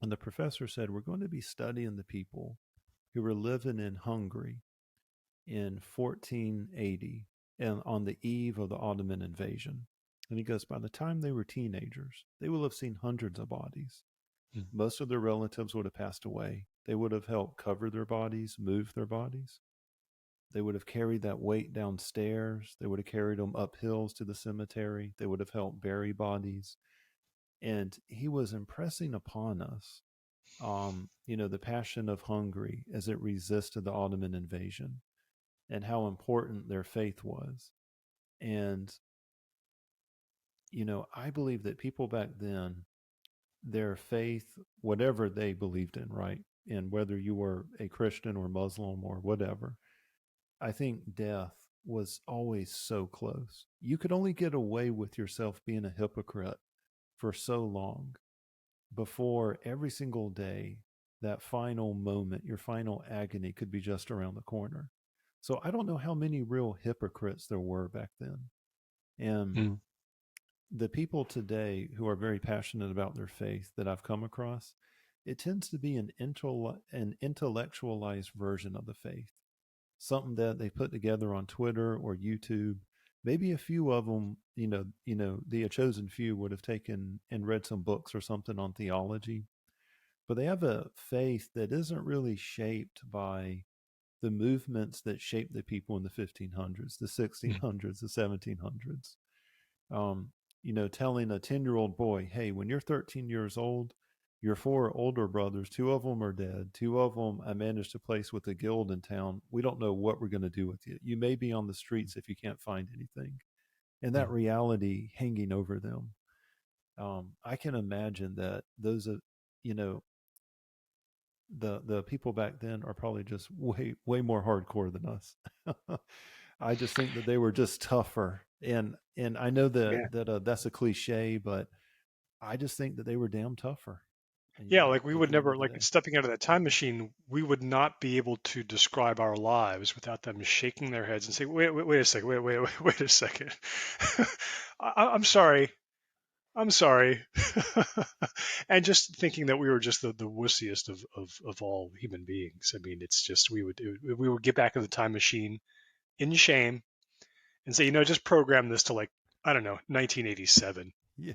Speaker 1: And the professor said, we're going to be studying the people who were living in Hungary in 1480 and on the eve of the Ottoman invasion. And he goes, by the time they were teenagers, they will have seen hundreds of bodies.
Speaker 2: Mm.
Speaker 1: Most of their relatives would have passed away. They would have helped cover their bodies, move their bodies. They would have carried that weight downstairs. They would have carried them up hills to the cemetery. They would have helped bury bodies. And he was impressing upon us, the passion of Hungary as it resisted the Ottoman invasion and how important their faith was. And, I believe that people back then, their faith, whatever they believed in, right? And whether you were a Christian or Muslim or whatever, I think death was always so close. You could only get away with yourself being a hypocrite for so long before every single day, that final moment, your final agony could be just around the corner. So I don't know how many real hypocrites there were back then. And
Speaker 2: Mm.
Speaker 1: the people today who are very passionate about their faith that I've come across, it tends to be an intellectualized version of the faith, something that they put together on Twitter or YouTube. Maybe a few of them, the chosen few would have taken and read some books or something on theology. but they have a faith that isn't really shaped by the movements that shaped the people in the 1500s, the 1600s, the 1700s. Um, telling a 10-year-old boy, hey, when you're 13 years old, your four older brothers, two of them are dead. Two of them I managed to place with a guild in town. We don't know what we're going to do with you. You may be on the streets if you can't find anything. And that reality hanging over them. I can imagine that those, you know, the people back then are probably just way more hardcore than us. I just think that they were just tougher, and I know that
Speaker 2: Yeah.
Speaker 1: that's a cliche, but I just think that they were damn tougher.
Speaker 2: Yeah, like we
Speaker 1: At
Speaker 2: would
Speaker 1: the end
Speaker 2: never,
Speaker 1: of the
Speaker 2: like
Speaker 1: day,
Speaker 2: stepping out of that time machine, we would not be able to describe our lives without them shaking their heads and say, wait a second, wait a second. I'm sorry. I'm sorry. And just thinking that we were just the wussiest of all human beings. I mean, it's just, we would get back in the time machine in shame and say, just program this to like, I don't know, 1987.
Speaker 1: yeah.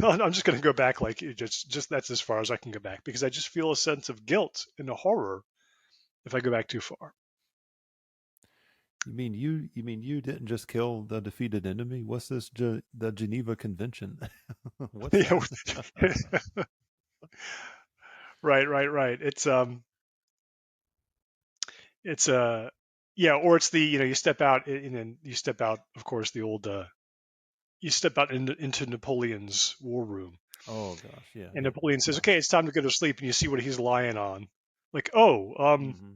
Speaker 2: I'm just going to go back like just that's as far as I can go back because I just feel a sense of guilt and a horror if I go back too far.
Speaker 1: You mean you didn't just kill the defeated enemy? What's this? The Geneva Convention? What's
Speaker 2: Yeah,
Speaker 1: that?
Speaker 2: right. It's yeah, or it's the you step out and you step out, of course, the old you step out into Napoleon's war room,
Speaker 1: Oh gosh, yeah,
Speaker 2: and
Speaker 1: yeah,
Speaker 2: Napoleon says,
Speaker 1: yeah.
Speaker 2: "Okay, it's time to go to sleep," and you see what he's lying on, like, oh,
Speaker 1: Hmm.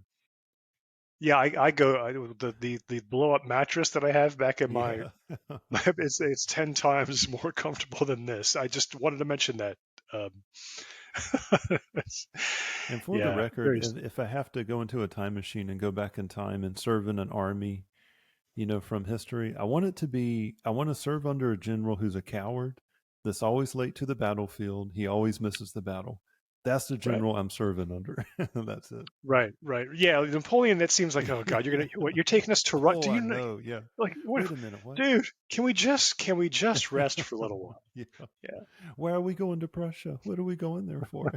Speaker 2: yeah, I go the blow up mattress that I have back in my
Speaker 1: Yeah.
Speaker 2: it's 10 times more comfortable than this. I just wanted to mention that. Um,
Speaker 1: And for the
Speaker 2: yeah,
Speaker 1: record,
Speaker 2: very.
Speaker 1: if I have to go into a time machine and go back in time and serve in an army, from history, I want to serve under a general who's a coward, that's always late to the battlefield. He always misses the battle. That's the
Speaker 2: Right,
Speaker 1: general I'm serving under. That's it.
Speaker 2: right. Yeah, Napoleon. That seems like, oh God, you're taking us to run?
Speaker 1: Oh,
Speaker 2: Do
Speaker 1: I
Speaker 2: you
Speaker 1: know. Yeah.
Speaker 2: like what,
Speaker 1: Wait a minute. What?
Speaker 2: dude? Can we just rest for a little while?
Speaker 1: Yeah.
Speaker 2: Yeah.
Speaker 1: Why are we going to Prussia? What are we going there for?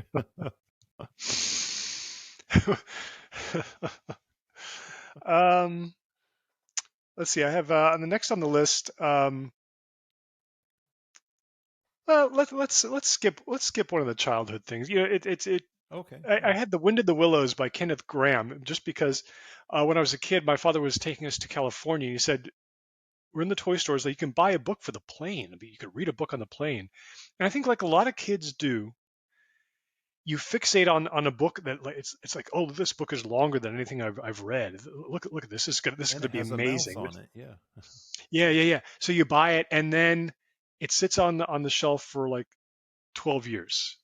Speaker 2: um, let's see. I have on the next on the list. Well, let's skip one of the childhood things.
Speaker 1: Okay.
Speaker 2: I
Speaker 1: Yeah.
Speaker 2: had The Wind in the Willows by Kenneth Grahame just because when I was a kid, my father was taking us to California. He said, we're in the toy stores that you can buy a book for the plane. I mean, you could read a book on the plane. And I think like a lot of kids do, you fixate on a book that like it's like, oh, this book is longer than anything I've read. Look at this. This is gonna
Speaker 1: And it
Speaker 2: be
Speaker 1: has a mouse
Speaker 2: amazing.
Speaker 1: on it. Yeah.
Speaker 2: Yeah. So you buy it and then it sits on the shelf for like 12 years.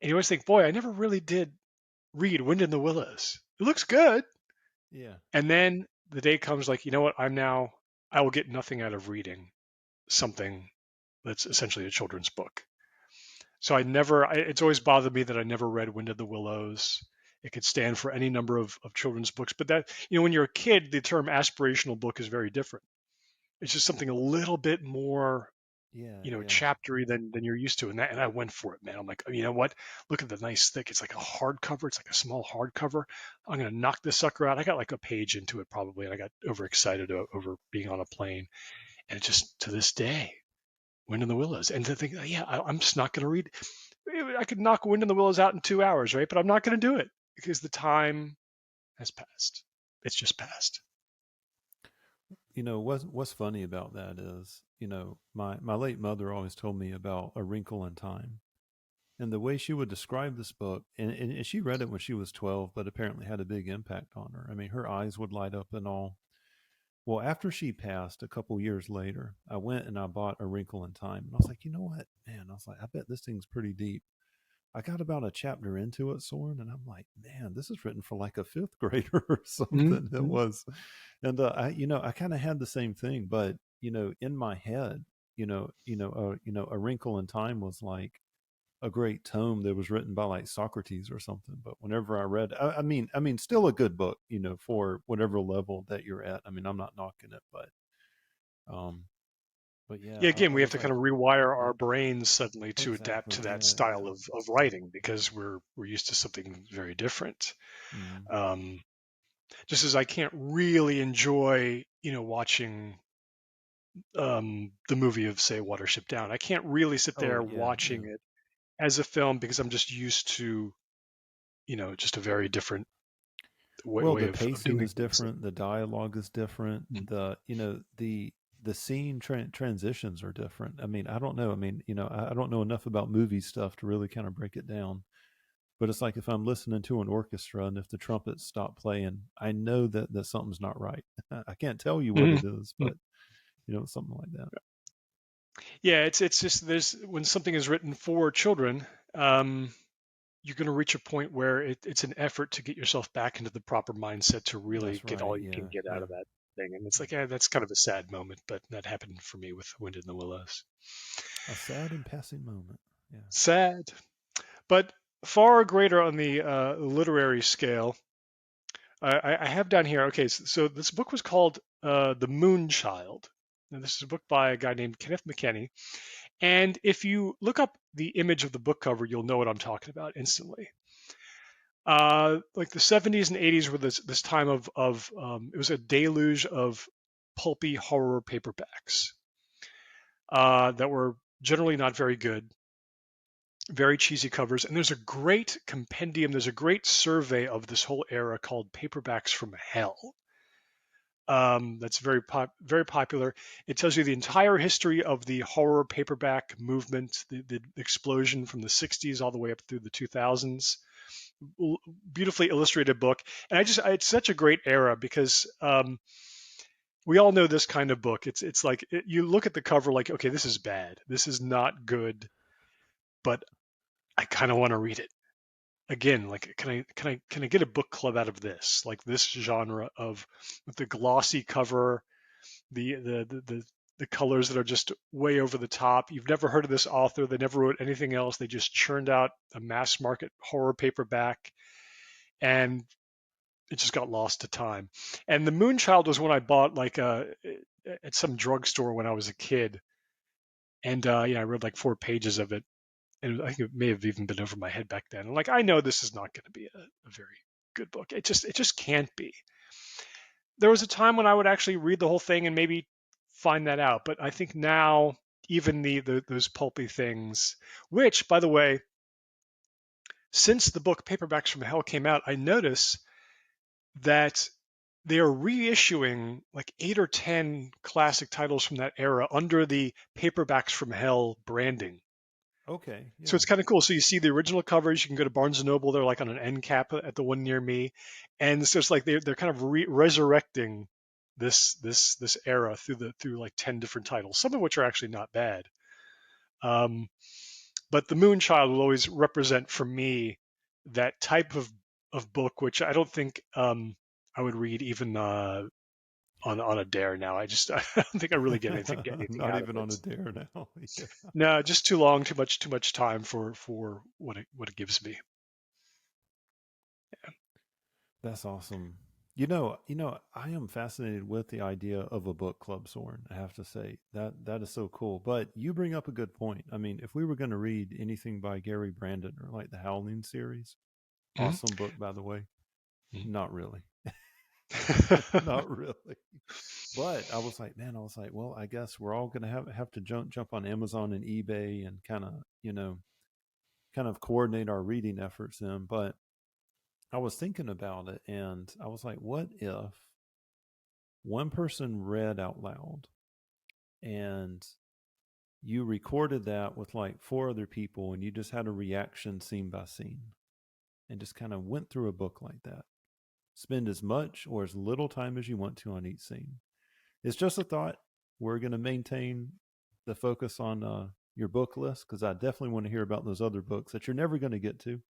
Speaker 2: And you always think, boy, I never really did read Wind in the Willows. It looks good.
Speaker 1: Yeah.
Speaker 2: And then the day comes like, you know what? I will get nothing out of reading something that's essentially a children's book. So it's always bothered me that I never read Wind of the Willows. It could stand for any number of children's books, but that, when you're a kid, the term aspirational book is very different. It's just something a little bit more,
Speaker 1: Yeah. Yeah.
Speaker 2: chaptery than you're used to. And I went for it, man. I'm like, you know what? Look at the nice thick. It's like a hardcover. It's like a small hardcover. I'm gonna knock this sucker out. I got like a page into it probably, and I got overexcited over being on a plane. And it just to this day, Wind in the Willows. And to think, yeah, I'm just not gonna read. I could knock Wind in the Willows out in 2 hours, right? But I'm not gonna do it because the time has passed. It's just passed.
Speaker 1: What's funny about that is, my late mother always told me about A Wrinkle in Time. And the way she would describe this book, and she read it when she was 12, but apparently had a big impact on her. I mean, her eyes would light up and all. Well, after she passed a couple years later, I went and I bought A Wrinkle in Time. And I was like, you know what, man? I was like, I bet this thing's pretty deep. I got about a chapter into it, Soren, and I'm like, man, this is written for like a fifth grader or something. It
Speaker 2: Mm-hmm.
Speaker 1: was, and I kind of had the same thing, but in my head, A Wrinkle in Time was like a great tome that was written by like Socrates or something. But whenever I read, I mean, still a good book, for whatever level that you're at. I mean, I'm not knocking it, but um, But yeah,
Speaker 2: Yeah,
Speaker 1: I
Speaker 2: again, we have
Speaker 1: was
Speaker 2: to kind
Speaker 1: like,
Speaker 2: of rewire
Speaker 1: yeah,
Speaker 2: our brains suddenly to adapt
Speaker 1: exactly.
Speaker 2: to that
Speaker 1: Yeah,
Speaker 2: style
Speaker 1: yeah.
Speaker 2: of writing because we're used to something very different.
Speaker 1: Mm.
Speaker 2: Um, just as I can't really enjoy, watching the movie of, say, Watership Down. I can't really sit
Speaker 1: Oh,
Speaker 2: there
Speaker 1: yeah,
Speaker 2: watching
Speaker 1: yeah.
Speaker 2: it as a film because I'm just used to, just a very different
Speaker 1: Well,
Speaker 2: way
Speaker 1: the
Speaker 2: of
Speaker 1: pacing
Speaker 2: doing
Speaker 1: is
Speaker 2: things.
Speaker 1: different, the dialogue is different,
Speaker 2: Mm.
Speaker 1: the scene transitions are different. I mean, I don't know. I mean, I don't know enough about movie stuff to really kind of break it down. But it's like if I'm listening to an orchestra and if the trumpets stop playing, I know that something's not right. I can't tell you what
Speaker 2: Mhm.
Speaker 1: it is,
Speaker 2: Mm.
Speaker 1: but something like that.
Speaker 2: Yeah, it's just there's when something is written for children, um, you're going to reach a point where it's an effort to get yourself back into the proper mindset to really
Speaker 1: That's
Speaker 2: get
Speaker 1: right.
Speaker 2: all you can
Speaker 1: Yeah,
Speaker 2: get out
Speaker 1: yeah.
Speaker 2: of that thing. And it's like, yeah, that's kind of a sad moment, but that happened for me with Wind in the Willows.
Speaker 1: A sad and passing moment. Yeah.
Speaker 2: Sad, but far greater on the literary scale. I have down here. Okay, so this book was called The Moon Child. And this is a book by a guy named Kenneth McKenney. And if you look up the image of the book cover, you'll know what I'm talking about instantly. Like the 70s and 80s were this time of it was a deluge of pulpy horror paperbacks that were generally not very good, very cheesy covers. And there's a great compendium, there's a great survey of this whole era called Paperbacks from Hell. That's very popular. It tells you the entire history of the horror paperback movement, the explosion from the 60s all the way up through the 2000s. Beautifully illustrated book, and it's such a great era because we all know this kind of book. It's like you look at the cover like, okay, this is bad, this is not good, but I kind of want to read it again. Like, can I get a book club out of this? Like this genre of with the glossy cover, the colors that are just way over the top. You've never heard of this author. They never wrote anything else. They just churned out a mass market horror paperback, and it just got lost to time. And the Moonchild was one I bought like at some drugstore when I was a kid, and yeah, I read like 4 pages of it, and I think it may have even been over my head back then. And like, I know this is not going to be a very good book. It just can't be. There was a time when I would actually read the whole thing and maybe find that out, but I think now even those pulpy things, which by the way, since the book Paperbacks from Hell came out, I notice that they are reissuing like 8 or 10 classic titles from that era under the Paperbacks from Hell branding.
Speaker 1: Okay.
Speaker 2: So
Speaker 1: Yeah.
Speaker 2: it's kind of cool. So you see the original covers. You can go to Barnes and Noble. They're like on an end cap at the one near me, and it's just like they're kind of resurrecting this era through like 10 different titles, some of which are actually not bad. Um, but the Moonchild will always represent for me that type of book, which I don't think I would read even on a dare now. I don't think I really get anything
Speaker 1: Not
Speaker 2: out of
Speaker 1: even
Speaker 2: it.
Speaker 1: on a dare now. Yeah.
Speaker 2: No, just too long, too much time for what it gives me.
Speaker 1: That's awesome. I am fascinated with the idea of a book club, Soren. I have to say that is so cool. But you bring up a good point. I mean, if we were going to read anything by Gary Brandon or like the Howling series,
Speaker 2: Mhm.
Speaker 1: awesome book by the way.
Speaker 2: Mhm.
Speaker 1: Not really, not really. But I was like, man, I was like, well, I guess we're all going to have to jump on Amazon and eBay and kind of coordinate our reading efforts in. But I was thinking about it and I was like, what if one person read out loud and you recorded that with like 4 other people and you just had a reaction scene by scene and just kind of went through a book like that? Spend as much or as little time as you want to on each scene. It's just a thought. We're going to maintain the focus on your book list because I definitely want to hear about those other books that you're never going to get to.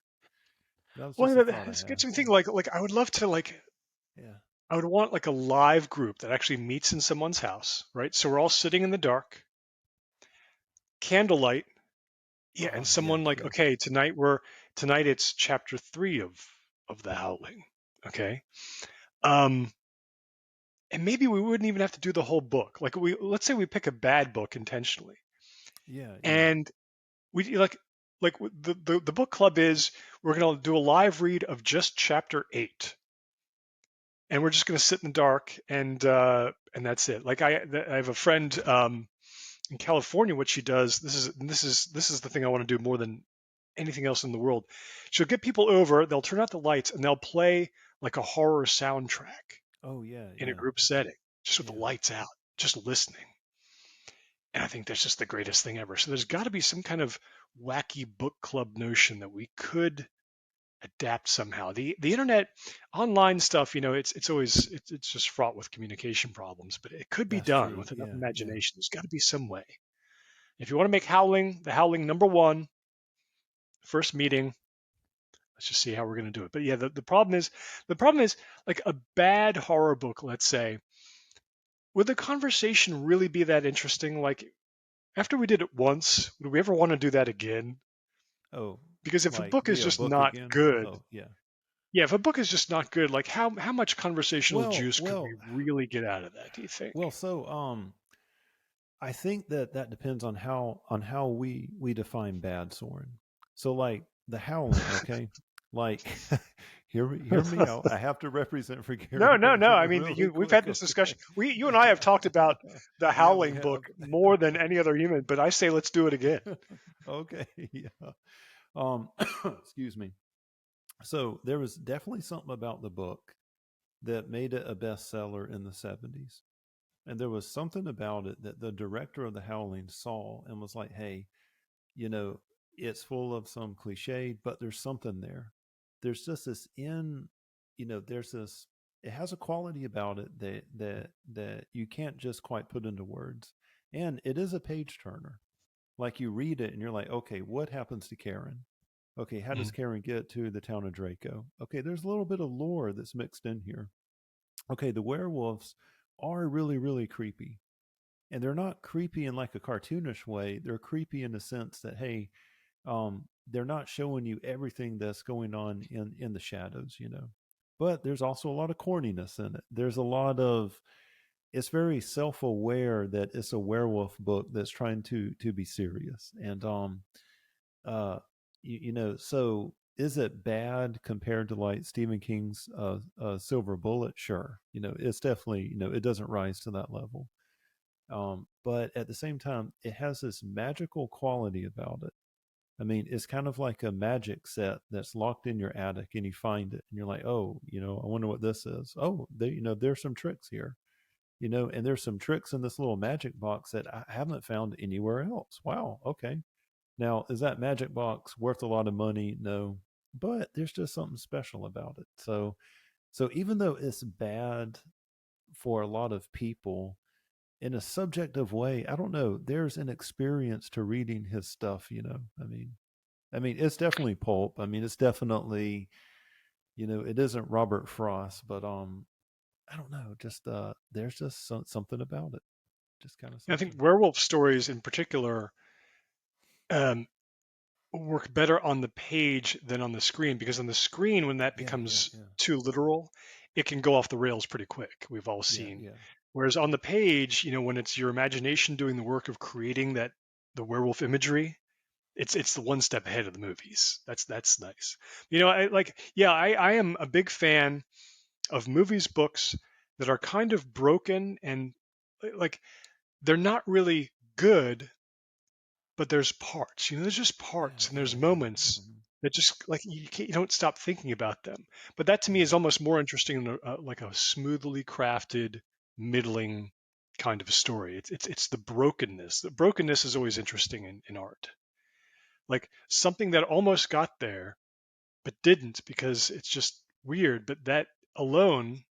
Speaker 1: That was
Speaker 2: Well,
Speaker 1: just a thought I
Speaker 2: it
Speaker 1: had.
Speaker 2: gets me
Speaker 1: Yeah.
Speaker 2: thinking. Like I would love to like
Speaker 1: Yeah.
Speaker 2: I would want like a live group that actually meets in someone's house, right? So we're all sitting in the dark, candlelight. Yeah, and
Speaker 1: Yeah.
Speaker 2: someone like,
Speaker 1: Yeah.
Speaker 2: okay, tonight it's chapter 3 of the Howling. Okay. Um, and maybe we wouldn't even have to do the whole book. Like let's say we pick a bad book intentionally,
Speaker 1: Yeah, yeah.
Speaker 2: and we the book club is we're going to do a live read of just chapter 8, and we're just going to sit in the dark, and that's it. Like I have a friend in California. What she does, this is the thing I want to do more than anything else in the world. She'll get people over, they'll turn out the lights, and they'll play like a horror soundtrack
Speaker 1: Oh, yeah,
Speaker 2: in a
Speaker 1: yeah,
Speaker 2: group setting, just with the
Speaker 1: yeah.
Speaker 2: lights out, just listening. And I think that's just the greatest thing ever. So there's got to be some kind of wacky book club notion that we could adapt somehow. The internet, online stuff, it's always it's just fraught with communication problems, but it could be
Speaker 1: That's
Speaker 2: done
Speaker 1: true.
Speaker 2: with enough
Speaker 1: Yeah, yeah.
Speaker 2: imagination. There's got to be some way. If you want to make Howling the Howling number one, first meeting, let's just see how we're going to do it. But yeah, the problem is like a bad horror book, let's say, would the conversation really be that interesting? Like after we did it once, would we ever want to do that again?
Speaker 1: Oh,
Speaker 2: Because if a
Speaker 1: like
Speaker 2: book is
Speaker 1: read a
Speaker 2: just
Speaker 1: book
Speaker 2: not
Speaker 1: again?
Speaker 2: good,
Speaker 1: Oh, yeah.
Speaker 2: yeah, if a book is just not good, like how much conversational
Speaker 1: Well,
Speaker 2: juice could we
Speaker 1: well,
Speaker 2: really get out of that, do you think?
Speaker 1: so I think that that depends on how we define bad, Soren. So like the Howling, okay? Like hear me out. I have to represent for Gary
Speaker 2: No, no, no.
Speaker 1: Benjamin
Speaker 2: I mean,
Speaker 1: really
Speaker 2: we've had
Speaker 1: quick,
Speaker 2: this
Speaker 1: okay?
Speaker 2: discussion. You and I have talked about the
Speaker 1: Yeah, we
Speaker 2: Howling
Speaker 1: have.
Speaker 2: book more than any other human, but I say let's do it again.
Speaker 1: Okay, yeah. Excuse me. So there was definitely something about the book that made it a bestseller in the 70s. And there was something about it that the director of The Howling saw and was like, hey, you know, it's full of some cliche, but there's something there. There's just this there's this, it has a quality about it that you can't just quite put into words. And it is a page turner. Like you read it and you're like, okay, what happens to Karen? Okay, how does
Speaker 2: Mm.
Speaker 1: Karen get to the town of Draco? Okay, there's a little bit of lore that's mixed in here. Okay, the werewolves are really, really creepy. And they're not creepy in like a cartoonish way. They're creepy in the sense that, hey, they're not showing you everything that's going on in the shadows. But there's also a lot of corniness in it. There's a lot of, it's very self-aware that it's a werewolf book that's trying to be serious. And uh so is it bad compared to like Stephen King's Silver Bullet? Sure. It's definitely, it doesn't rise to that level. But at the same time, it has this magical quality about it. I mean, it's kind of like a magic set that's locked in your attic, and you find it, and you're like, oh, I wonder what this is. Oh, there's some tricks here, and there's some tricks in this little magic box that I haven't found anywhere else. Wow, okay. Now, is that magic box worth a lot of money? No, but there's just something special about it. So even though it's bad for a lot of people, in a subjective way, I don't know, there's an experience to reading his stuff. I mean, it's definitely pulp. I mean, it's definitely, it isn't Robert Frost, but I don't know, just there's just something about it. Just kind of
Speaker 2: I think
Speaker 1: something.
Speaker 2: werewolf stories in particular um, work better on the page than on the screen, because on the screen, when that
Speaker 1: Yeah, yeah,
Speaker 2: becomes
Speaker 1: yeah.
Speaker 2: too literal, it can go off the rails pretty quick. We've all
Speaker 1: Yeah,
Speaker 2: seen.
Speaker 1: yeah.
Speaker 2: Whereas on the page, when it's your imagination doing the work of creating the werewolf imagery, it's the one step ahead of the movies. That's nice. I am a big fan of movies, books that are kind of broken, and like they're not really good, but there's parts. There's just
Speaker 1: Yeah,
Speaker 2: parts, and there's
Speaker 1: yeah, yeah.
Speaker 2: moments
Speaker 1: Mhm.
Speaker 2: that just like you don't stop thinking about them. But that to me
Speaker 1: Yeah.
Speaker 2: is almost more interesting than like a smoothly crafted, middling kind of story. It's the brokenness. The brokenness is always interesting in art. Like something that almost got there but didn't because it's just weird. But that alone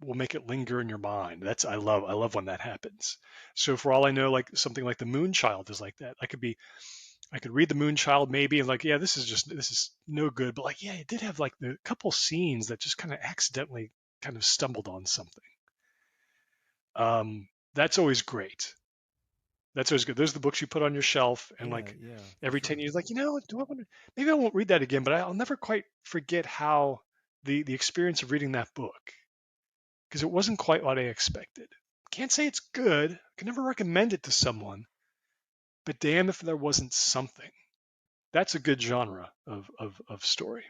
Speaker 2: will make it linger in your mind. I love when that happens. So for all I know, like something like the Moonchild is like that. I could read the Moonchild maybe and like, yeah, this is no good. But like, yeah, it did have like the couple scenes that just kind of accidentally kind of stumbled on something. That's always great. That's always good. Those are the books you put on your shelf, and
Speaker 1: Yeah,
Speaker 2: like
Speaker 1: yeah, for
Speaker 2: every 10
Speaker 1: sure.
Speaker 2: years, like, do I want to, maybe I won't read that again, but I'll never quite forget how the experience of reading that book. because it wasn't quite what I expected. Can't say it's good. I can never recommend it to someone, but damn if there wasn't something. That's a good genre of story.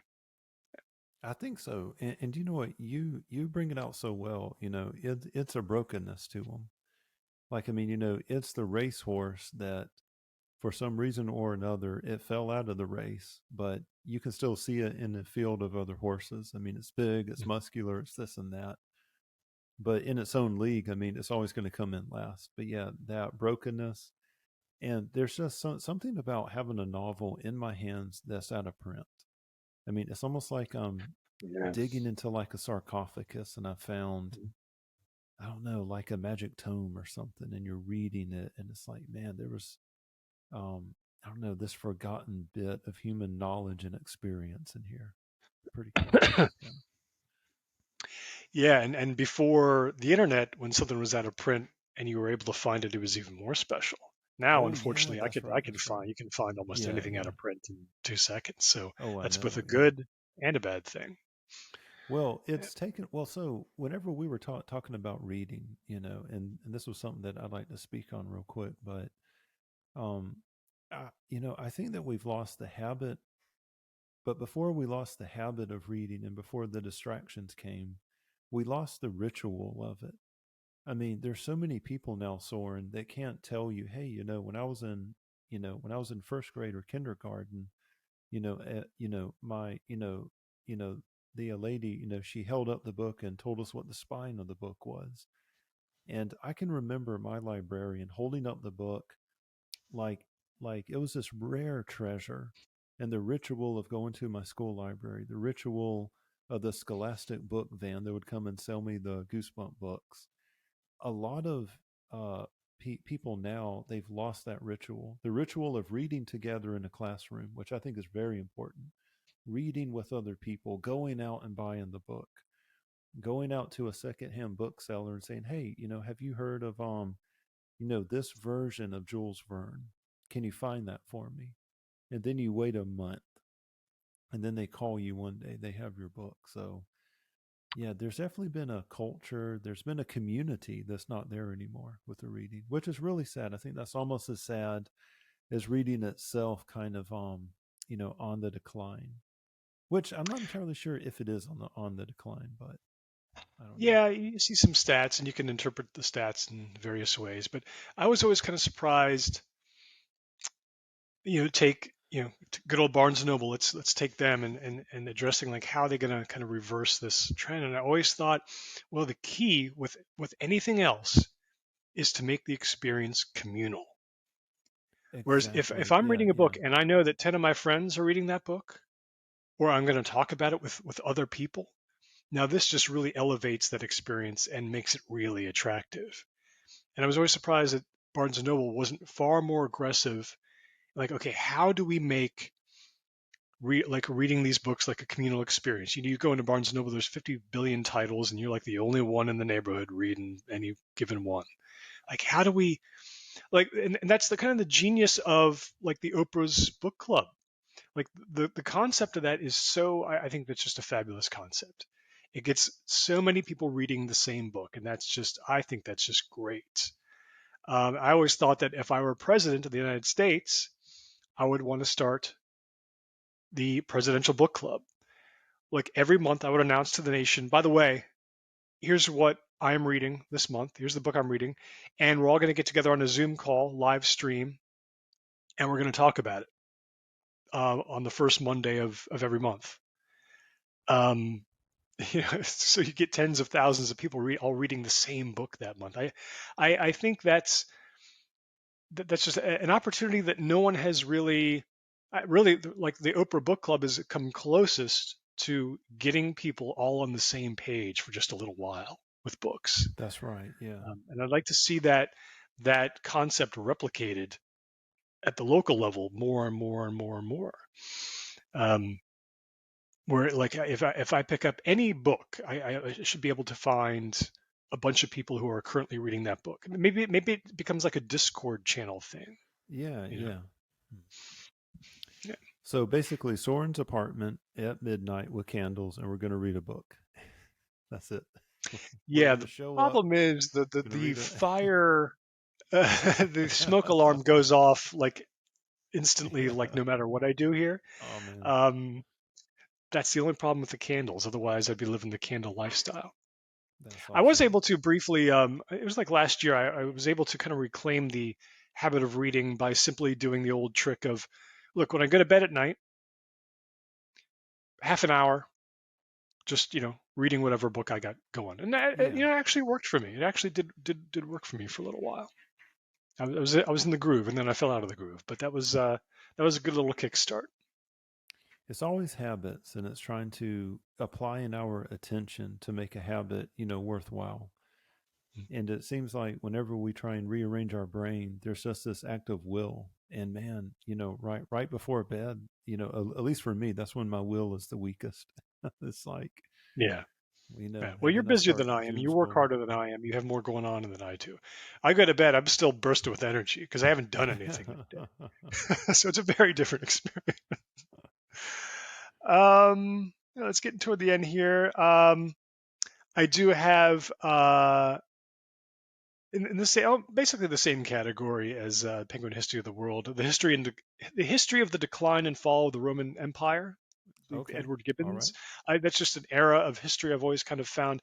Speaker 1: I think so. And you know what? You bring it out so well. It's a brokenness to them. Like, I mean, it's the racehorse that for some reason or another it fell out of the race, but you can still see it in the field of other horses. I mean, it's big, it's muscular, it's this and that. But in its own league, I mean, it's always going to come in last. But yeah, that brokenness. And there's just something about having a novel in my hands that's out of print. I mean, it's almost like I'm
Speaker 2: Yeah.
Speaker 1: digging into like a sarcophagus and I found, I don't know, like a magic tome or something, and you're reading it, and it's like, man, there was, I don't know, this forgotten bit of human knowledge and experience in here. Pretty cool. Yeah.
Speaker 2: Yeah, and before the internet, when something was out of print and you were able to find it, it was even more special. Now,
Speaker 1: Oh yeah,
Speaker 2: unfortunately,
Speaker 1: that's
Speaker 2: I
Speaker 1: right.
Speaker 2: can
Speaker 1: That's right.
Speaker 2: find you can find almost
Speaker 1: Yeah,
Speaker 2: anything out
Speaker 1: yeah.
Speaker 2: of print in 2 seconds. So
Speaker 1: Oh, I
Speaker 2: that's both a
Speaker 1: know. Yeah.
Speaker 2: good and a bad thing.
Speaker 1: Well,
Speaker 2: Yeah.
Speaker 1: it's taken. Well, so whenever we were talking about reading, and this was something that I'd like to speak on real quick, but um, I think that we've lost the habit. But before we lost the habit of reading, and before the distractions came, we lost the ritual of it. I mean, there's so many people now, Soren, that can't tell you, hey, when I was in first grade or kindergarten, my, the lady, she held up the book and told us what the spine of the book was. And I can remember my librarian holding up the book like like it was this rare treasure. And the ritual of going to my school library, the ritual of the scholastic book van that would come and sell me the goosebump books. A lot of people now, they've lost that ritual, the ritual of reading together in a classroom, which I think is very important. Reading with other people, going out and buying the book, going out to a secondhand bookseller and saying, hey, have you heard of this version of Jules Verne? Can you find that for me? And then you wait a month, and then they call you one day, they have your book. So yeah, there's definitely been a culture, there's been a community that's not there anymore with the reading, which is really sad. I think that's almost as sad as reading itself kind of on the decline, which I'm not entirely sure if it is on the decline, but I don't know.
Speaker 2: Yeah, you see some stats, and you can interpret the stats in various ways. But I was always kind of surprised. Take good old Barnes and Noble. Let's take them and addressing like how they're going to kind of reverse this trend. And I always thought, well, the key with anything else is to make the experience communal. Whereas if
Speaker 1: Exactly.
Speaker 2: I'm
Speaker 1: Yeah,
Speaker 2: reading a
Speaker 1: yeah.
Speaker 2: book and I know that 10 of my friends are reading that book, or I'm going to talk about it with other people, now this just really elevates that experience and makes it really attractive. And I was always surprised that Barnes and Noble wasn't far more aggressive. Like, okay, how do we make reading these books like a communal experience? You go into Barnes and Noble, there's 50 billion titles, and you're like the only one in the neighborhood reading any given one. Like, how do we and that's the kind of the genius of like the Oprah's book club. Like the concept of that is so I think that's just a fabulous concept. It gets so many people reading the same book, and I think that's just great. I always thought that if I were president of the United States, I would want to start the presidential book club. Like every month, I would announce to the nation, by the way, here's what I'm reading this month. Here's the book I'm reading. And we're all going to get together on a Zoom call, live stream, and we're going to talk about it on the first Monday of every month. Um, so you get tens of thousands of people all reading the same book that month. I think that's just an opportunity that no one has really like the Oprah Book Club has come closest to getting people all on the same page for just a little while with books.
Speaker 1: That's right. Yeah.
Speaker 2: And I'd like to see that concept replicated at the local level more and more and more and more. Um, where like if I pick up any book, I should be able to find a bunch of people who are currently reading that book. Maybe it becomes like a Discord channel thing,
Speaker 1: Yeah,
Speaker 2: you know.
Speaker 1: yeah.
Speaker 2: Yeah.
Speaker 1: So basically, Soren's apartment at midnight with candles, and we're going to read a book. That's it. We're
Speaker 2: Yeah,
Speaker 1: going
Speaker 2: the
Speaker 1: to show up,
Speaker 2: problem is
Speaker 1: going to
Speaker 2: the
Speaker 1: read it.
Speaker 2: fire, the smoke alarm goes off like instantly, like
Speaker 1: Yeah.
Speaker 2: no matter what I do here.
Speaker 1: Oh man,
Speaker 2: Um, that's the only problem with the candles. Otherwise, I'd be living the candle lifestyle.
Speaker 1: that's
Speaker 2: I was
Speaker 1: awesome.
Speaker 2: able to briefly, it was like last year, I was able to kind of reclaim the habit of reading by simply doing the old trick of, look, when I go to bed at night, half an hour, just, reading whatever book I got going. And that,
Speaker 1: Yeah.
Speaker 2: it actually worked for me. It actually did work for me for a little while. I was in the groove, and then I fell out of the groove. But that was a good little kickstart.
Speaker 1: It's always habits, and it's trying to apply in our attention to make a habit, worthwhile. And it seems like whenever we try and rearrange our brain, there's just this act of will. And man, right before bed, at least for me, that's when my will is the weakest. It's like,
Speaker 2: Yeah. Yeah. Well,
Speaker 1: and
Speaker 2: you're
Speaker 1: then I
Speaker 2: busier
Speaker 1: start
Speaker 2: than I am.
Speaker 1: doom
Speaker 2: You work
Speaker 1: scrolling.
Speaker 2: harder than I am. You have more going on than I do. I go to bed, I'm still bursting with energy because I haven't done anything that day. So it's a very different experience. Let's get toward the end here. I do have in the same, basically the same category as Penguin History of the World, the history of the decline and fall of the Roman Empire,
Speaker 1: Okay.
Speaker 2: Edward
Speaker 1: All right.
Speaker 2: Gibbons. That's just an era of history I've always kind of found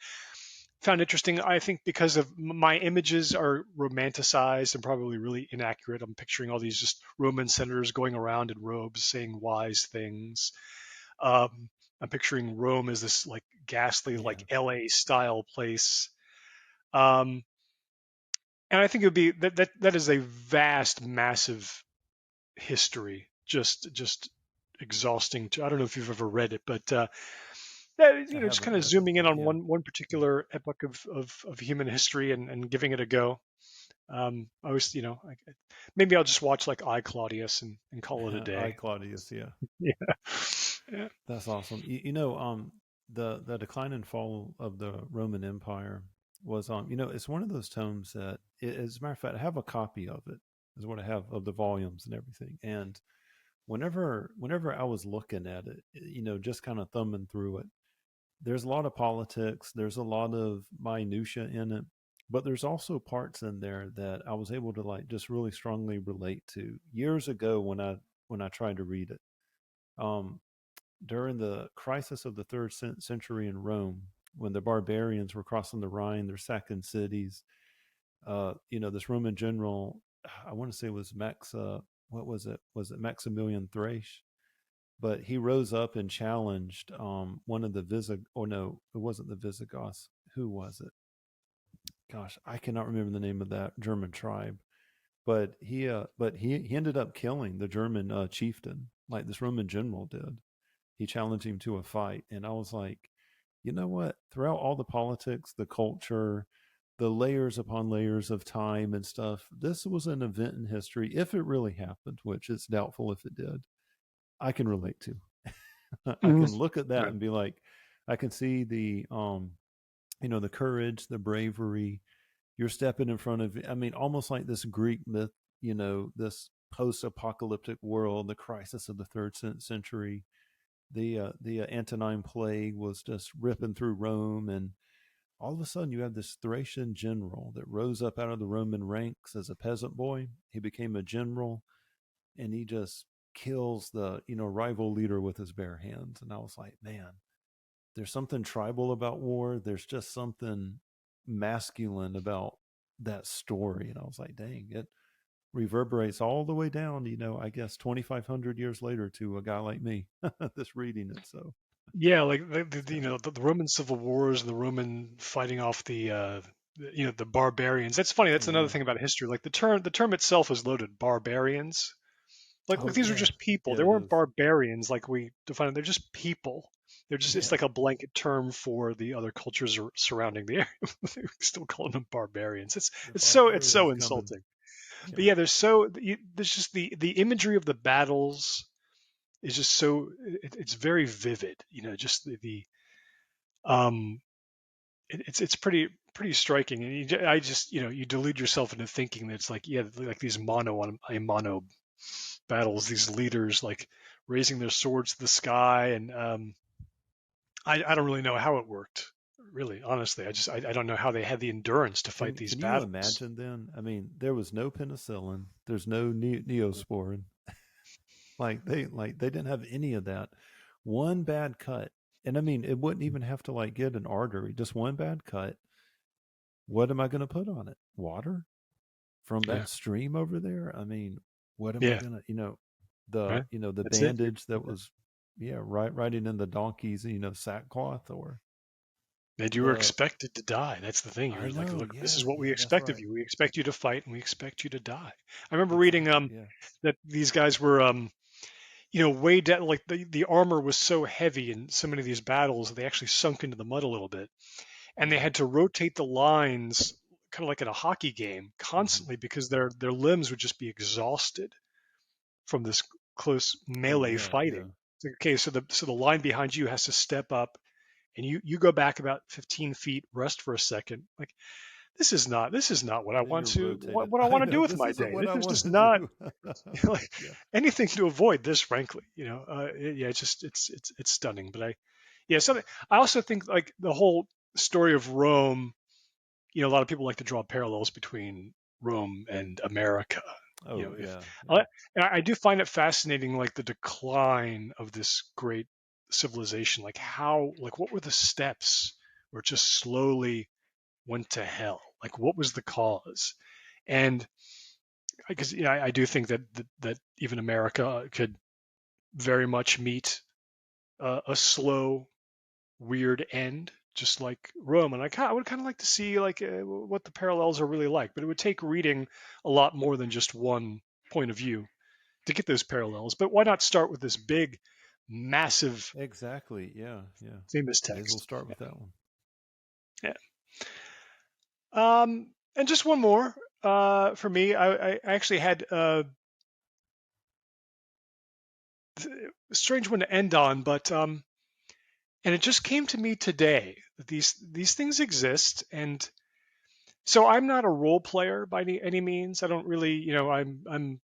Speaker 2: interesting. I think because of my images are romanticized and probably really inaccurate. I'm picturing all these just Roman senators going around in robes saying wise things. Um, I'm picturing Rome as this like ghastly,
Speaker 1: Yeah.
Speaker 2: like LA style place. Um, and I think it would be that is a vast, massive history. Just exhausting. I don't know if you've ever read it, but
Speaker 1: I
Speaker 2: just
Speaker 1: haven't
Speaker 2: kind of
Speaker 1: read it,
Speaker 2: zooming in
Speaker 1: but
Speaker 2: on
Speaker 1: yeah.
Speaker 2: one particular epoch of human history and giving it a go. I was, maybe I'll just watch like I Claudius and call it a
Speaker 1: I
Speaker 2: day.
Speaker 1: Claudius, yeah.
Speaker 2: Yeah, yeah.
Speaker 1: That's awesome. The decline and fall of the Roman Empire was it's one of those tomes that, as a matter of fact, I have a copy of it. Is what I have of the volumes and everything. And whenever I was looking at it, just kind of thumbing through it, there's a lot of politics. There's a lot of minutia in it, but there's also parts in there that I was able to like just really strongly relate to years ago when I tried to read it. Um, During the crisis of the third century in Rome, when the barbarians were crossing the Rhine, they're sacking cities. This Roman general, I want to say it was Max. What was it? Was it Maximilian Thrace? But he rose up and challenged one of the Visigothic. Or no, it wasn't the Visigoths. Who was it? Gosh, I cannot remember the name of that German tribe. But he ended up killing the German chieftain, like this Roman general did. He challenged him to a fight, and I was like, you know what? Throughout all the politics, the culture, the layers upon layers of time and stuff, this was an event in history, if it really happened, which it's doubtful if it did. I can relate to. I
Speaker 2: Mhm.
Speaker 1: can look at that
Speaker 2: Yeah.
Speaker 1: and be like, I can see the courage, the bravery. You're stepping in front of, I mean, almost like this Greek myth, this post-apocalyptic world, the crisis of the third century. The Antonine Plague was just ripping through Rome, and all of a sudden you have this Thracian general that rose up out of the Roman ranks as a peasant boy. He became a general, and he just kills the rival leader with his bare hands. And I was like, man, there's something tribal about war. There's just something masculine about that story. And I was like, dang, it reverberates all the way down, I guess 2,500 years later to a guy like me that's reading it. So
Speaker 2: Yeah, like
Speaker 1: it's kind of,
Speaker 2: the Roman civil wars and the Roman fighting off the barbarians. That's funny. That's
Speaker 1: oh,
Speaker 2: another
Speaker 1: yeah.
Speaker 2: thing about history. Like the term itself is loaded. Barbarians. Like
Speaker 1: Oh,
Speaker 2: these are
Speaker 1: yeah.
Speaker 2: just people.
Speaker 1: Yeah,
Speaker 2: They
Speaker 1: it
Speaker 2: weren't
Speaker 1: is.
Speaker 2: barbarians like we define them. They're just people. It's
Speaker 1: Yeah.
Speaker 2: like a blanket term for the other cultures surrounding the area. We're still calling them barbarians. It's
Speaker 1: The
Speaker 2: it's so it's so
Speaker 1: barbarians coming.
Speaker 2: insulting. But
Speaker 1: Yeah.
Speaker 2: yeah, there's just the imagery of the battles is just so it's very vivid. Just the um it's pretty striking. And I just you delude yourself into thinking that it's like, yeah, like these mono on a mono battles, these leaders like raising their swords to the sky, and I don't really know how it worked. Really, honestly, I don't know how they had the endurance to fight these
Speaker 1: Can you
Speaker 2: battles.
Speaker 1: imagine then? I mean, there was no penicillin, there's no neosporin. Like they didn't have any of that. One bad cut, and I mean, it wouldn't even have to like get an artery. Just one bad cut. What am I going to put on it? Water from
Speaker 2: Yeah,
Speaker 1: that stream over there? I mean, what am I
Speaker 2: yeah,
Speaker 1: gonna?
Speaker 2: right.
Speaker 1: The
Speaker 2: That's it.
Speaker 1: bandage that was, yeah, right, riding in the donkeys, sackcloth, or
Speaker 2: And you were
Speaker 1: the.
Speaker 2: expected to die. That's the thing. You
Speaker 1: I
Speaker 2: were like,
Speaker 1: know,
Speaker 2: look, this is
Speaker 1: yeah,
Speaker 2: what we
Speaker 1: yeah, that's
Speaker 2: expect of
Speaker 1: right.
Speaker 2: you. We expect you to fight, and we expect you to die. I remember reading
Speaker 1: Exactly, yeah.
Speaker 2: that these guys were way down. Like the armor was so heavy in so many of these battles, they actually sunk into the mud a little bit, and they
Speaker 1: Yeah.
Speaker 2: had to rotate the lines, kind of like in a hockey game,
Speaker 1: Hmm.
Speaker 2: constantly because their limbs would just be exhausted from this close
Speaker 1: Oh
Speaker 2: melee
Speaker 1: yeah, yeah.
Speaker 2: fighting. Okay, so the line behind you has to step up, and you go back about 15 feet, rest for a second. Like this is not what I
Speaker 1: And then
Speaker 2: want
Speaker 1: you're
Speaker 2: to
Speaker 1: rotated.
Speaker 2: what I
Speaker 1: I
Speaker 2: want to do
Speaker 1: know
Speaker 2: with
Speaker 1: this
Speaker 2: my
Speaker 1: isn't
Speaker 2: day.
Speaker 1: what
Speaker 2: This
Speaker 1: I
Speaker 2: is
Speaker 1: want
Speaker 2: just
Speaker 1: to
Speaker 2: not
Speaker 1: do.
Speaker 2: like
Speaker 1: Yeah.
Speaker 2: anything to avoid this, frankly. Yeah, it's stunning. But yeah, something I also think like the whole story of Rome. A lot of people like to draw parallels between Rome and America.
Speaker 1: Oh
Speaker 2: If
Speaker 1: yeah, yeah.
Speaker 2: I, and I do find it fascinating, like the decline of this great civilization, like how, like what were the steps where it just slowly went to hell? Like what was the cause? And because I do think that even America could very much meet a slow weird end, just like Rome. And I would kind of like to see like what the parallels are really like. But it would take reading a lot more than just one point of view to get those parallels. But why not start with this big, massive,
Speaker 1: Exactly. Yeah, yeah.
Speaker 2: famous
Speaker 1: May as well
Speaker 2: text?
Speaker 1: start
Speaker 2: Yeah.
Speaker 1: with that one.
Speaker 2: Yeah. And just one more for me. I actually had a strange one to end on, but and it just came to me today that these things exist, and so I'm not a role player by any means. I don't really, I'm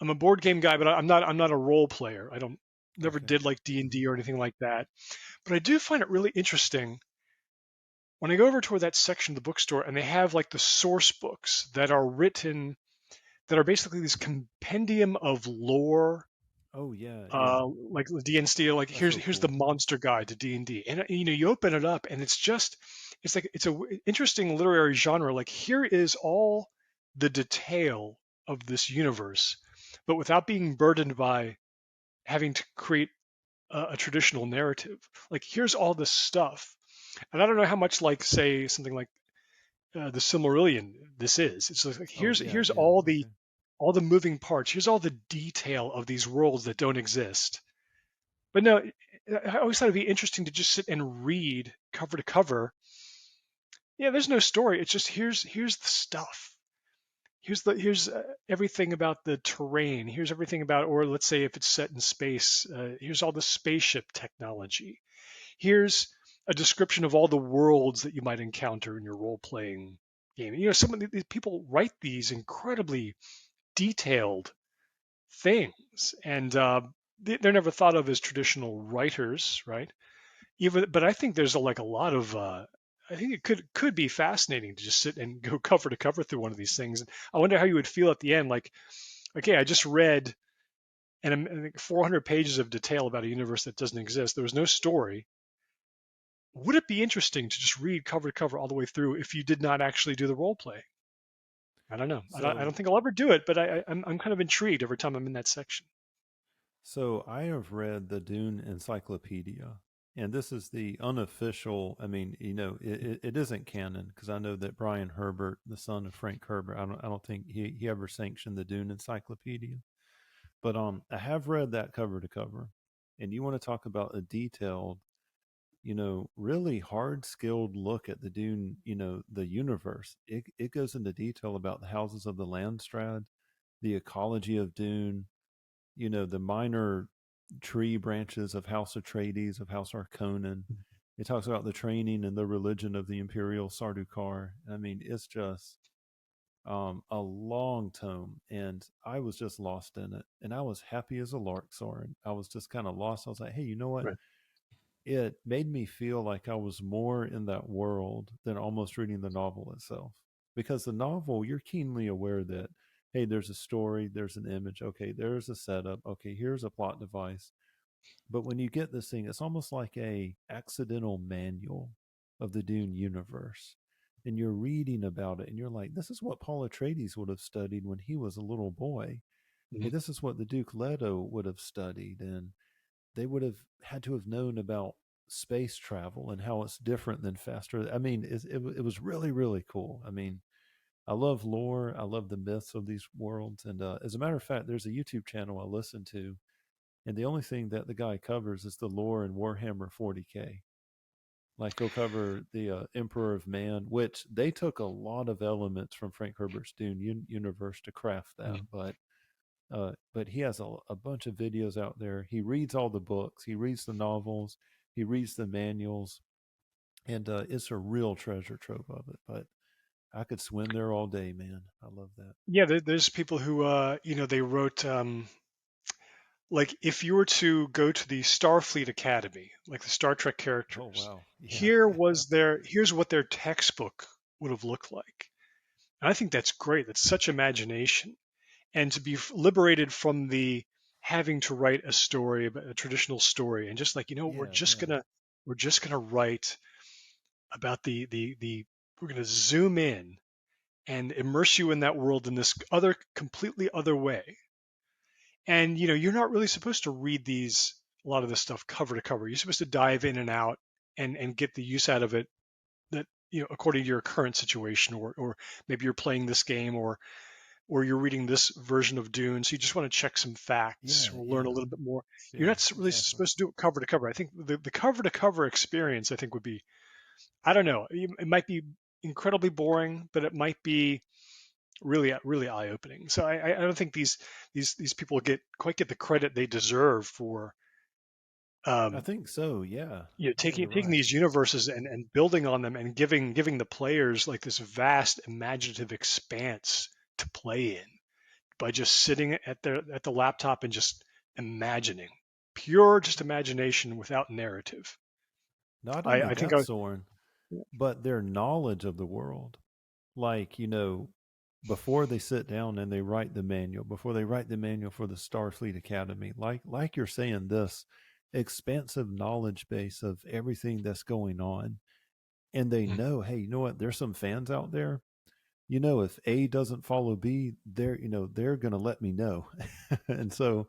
Speaker 2: a board game guy, but I'm not a role player. I don't never
Speaker 1: Okay.
Speaker 2: did like D&D or anything like that. But I do find it really interesting when I go over toward that section of the bookstore and they have like the source books that are written that are basically this compendium of lore,
Speaker 1: Oh yeah, yeah.
Speaker 2: like the D&D, like
Speaker 1: That's
Speaker 2: here's
Speaker 1: so
Speaker 2: here's the
Speaker 1: cool.
Speaker 2: monster guide to D&D, and you open it up and it's like it's a interesting literary genre. Like here is all the detail of this universe, but without being burdened by having to create a traditional narrative. Like here's all this stuff, and I don't know how much like say something like the Silmarillion this is. It's like
Speaker 1: Oh
Speaker 2: here's
Speaker 1: yeah,
Speaker 2: here's
Speaker 1: yeah. Okay.
Speaker 2: all the moving parts. Here's all the detail of these worlds that don't exist. But no, I always thought it'd be interesting to just sit and read cover to cover. Yeah, there's no story. It's just here's the stuff. Here's everything about the terrain. Here's everything about, or let's say if it's set in space, here's all the spaceship technology. Here's a description of all the worlds that you might encounter in your role playing game. Some of these people write these incredibly detailed things, and they're never thought of as traditional writers, right? But I think there's like a lot of I think it could be fascinating to just sit and go cover to cover through one of these things. And I wonder how you would feel at the end. Like, okay, I just read and I think 400 pages of detail about a universe that doesn't exist. There was no story. Would it be interesting to just read cover to cover all the way through if you did not actually do the role play? I don't know. I don't
Speaker 1: So
Speaker 2: think I'll ever do it, but I'm kind of intrigued every time I'm in that section.
Speaker 1: so I have read the Dune Encyclopedia, and this is the unofficial. I mean, it isn't canon because I know that Brian Herbert, the son of Frank Herbert, I don't think he ever sanctioned the Dune Encyclopedia. But I have read that cover to cover, and you want to talk about a detailed, really hard skilled look at the Dune, the universe. It goes into detail about the houses of the Landstrad, the ecology of Dune, the minor tree branches of House Atreides, of House Harkonnen. It talks about the training and the religion of the Imperial Sardaukar. I mean, it's just a long tome, and I was just lost in it. And I was happy as a lark, Soren. I was just kind of lost. I was like, hey, you know what?
Speaker 2: Right.
Speaker 1: it made me feel like I was more in that world than almost reading the novel itself. Because the novel, you're keenly aware that, hey, there's a story, there's an image, okay, there's a setup, okay, here's a plot device. But when you get this thing, it's almost like a accidental manual of the Dune universe. And you're reading about it and you're like, this is what Paul Atreides would have studied when he was a little boy. Hey,
Speaker 2: Mhm.
Speaker 1: this is what the Duke Leto would have studied. And they would have had to have known about space travel and how it's different than faster. I mean, it was really, really cool. I mean, I love lore. I love the myths of these worlds. And as a matter of fact, there's a YouTube channel I listen to, and the only thing that the guy covers is the lore in Warhammer 40K. Like he'll cover the Emperor of Man, which they took a lot of elements from Frank Herbert's Dune universe to craft that.
Speaker 2: Mhm.
Speaker 1: But he has a bunch of videos out there. He reads all the books. He reads the novels. He reads the manuals, and it's a real treasure trove of it. But I could swim there all day, man. I love that.
Speaker 2: Yeah, there's people who, they wrote, like if you were to go to the Starfleet Academy, like the Star Trek
Speaker 1: Oh
Speaker 2: characters,
Speaker 1: wow, yeah, yeah,
Speaker 2: here's what their textbook would have looked like. And I think that's great. That's such imagination. And to be liberated from the having to write a story, a traditional story, and just like,
Speaker 1: yeah, yeah,
Speaker 2: we're just gonna write about the we're gonna zoom in and immerse you in that world in this other completely other way. And you're not really supposed to read these a lot of this stuff cover to cover. You're supposed to dive in and out and get the use out of it that according to your current situation, or maybe you're playing this game, or you're reading this version of Dune, so you just want to check some facts
Speaker 1: yeah,
Speaker 2: or learn a
Speaker 1: yeah,
Speaker 2: little bit more. You're
Speaker 1: yeah,
Speaker 2: not really
Speaker 1: exactly.
Speaker 2: supposed to do it cover to cover. I think the cover to cover experience, I think, would be, I don't know, it might be incredibly boring, but it might be really really eye opening. So I don't think these people get the credit they deserve for
Speaker 1: I
Speaker 2: um,
Speaker 1: think so. Yeah, yeah,
Speaker 2: taking
Speaker 1: you're right.
Speaker 2: these universes and building on them and giving the players like this vast imaginative expanse to play in by just sitting at the laptop and just imagining, pure just imagination without narrative.
Speaker 1: Not
Speaker 2: I
Speaker 1: only
Speaker 2: think
Speaker 1: that,
Speaker 2: I
Speaker 1: Soren, but their knowledge of the world. Like, before they sit down and they write the manual, before they write the manual for the Starfleet Academy, like you're saying, this expansive knowledge base of everything that's going on. And they
Speaker 2: mm,
Speaker 1: know, hey, you know what? There's some fans out there. If A doesn't follow B, they're gonna let me know. And so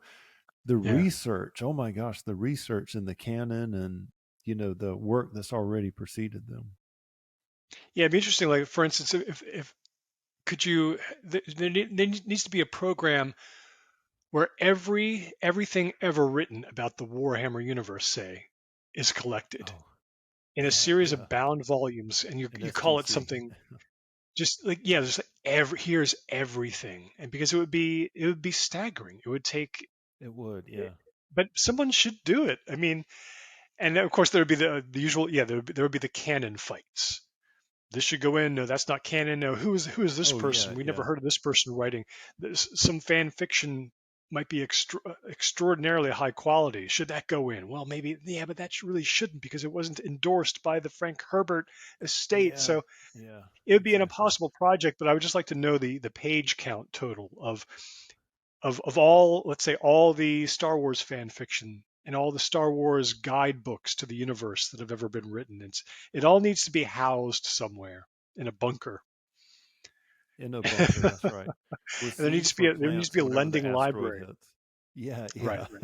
Speaker 1: the
Speaker 2: yeah
Speaker 1: research, oh my gosh, the research in the canon and the work that's already preceded them.
Speaker 2: yeah it'd be interesting, like for instance, if could you there needs to be a program where everything ever written about the Warhammer universe, say, is collected
Speaker 1: Oh,
Speaker 2: in a
Speaker 1: yeah,
Speaker 2: series
Speaker 1: yeah.
Speaker 2: of bound volumes, and
Speaker 1: An
Speaker 2: you call it
Speaker 1: STC.
Speaker 2: something just like, yeah, there's like here's everything. And because it would be staggering. It would take
Speaker 1: It would,
Speaker 2: it,
Speaker 1: yeah.
Speaker 2: but someone should do it. I mean, and of course there would be the usual, yeah, there would be the canon fights. This should go in. No, that's not canon. No, who is this
Speaker 1: Oh,
Speaker 2: person?
Speaker 1: yeah,
Speaker 2: We never
Speaker 1: yeah.
Speaker 2: heard of this person writing. Some fan fiction might be extraordinarily high quality. Should that go in? Well, maybe, yeah, but that really shouldn't, because it wasn't endorsed by the Frank Herbert estate.
Speaker 1: Yeah,
Speaker 2: So
Speaker 1: yeah,
Speaker 2: it would be an
Speaker 1: exactly.
Speaker 2: impossible project. But I would just like to know the page count total of all, let's say, all the Star Wars fan fiction and all the Star Wars guidebooks to the universe that have ever been written. It all needs to be housed somewhere in a bunker.
Speaker 1: In a
Speaker 2: And
Speaker 1: bunker, that's right. With
Speaker 2: there
Speaker 1: seeds
Speaker 2: needs to be
Speaker 1: for
Speaker 2: there needs to
Speaker 1: plants
Speaker 2: be a
Speaker 1: whenever the
Speaker 2: lending
Speaker 1: asteroid
Speaker 2: library.
Speaker 1: hits. Yeah,
Speaker 2: Right,
Speaker 1: yeah.
Speaker 2: right.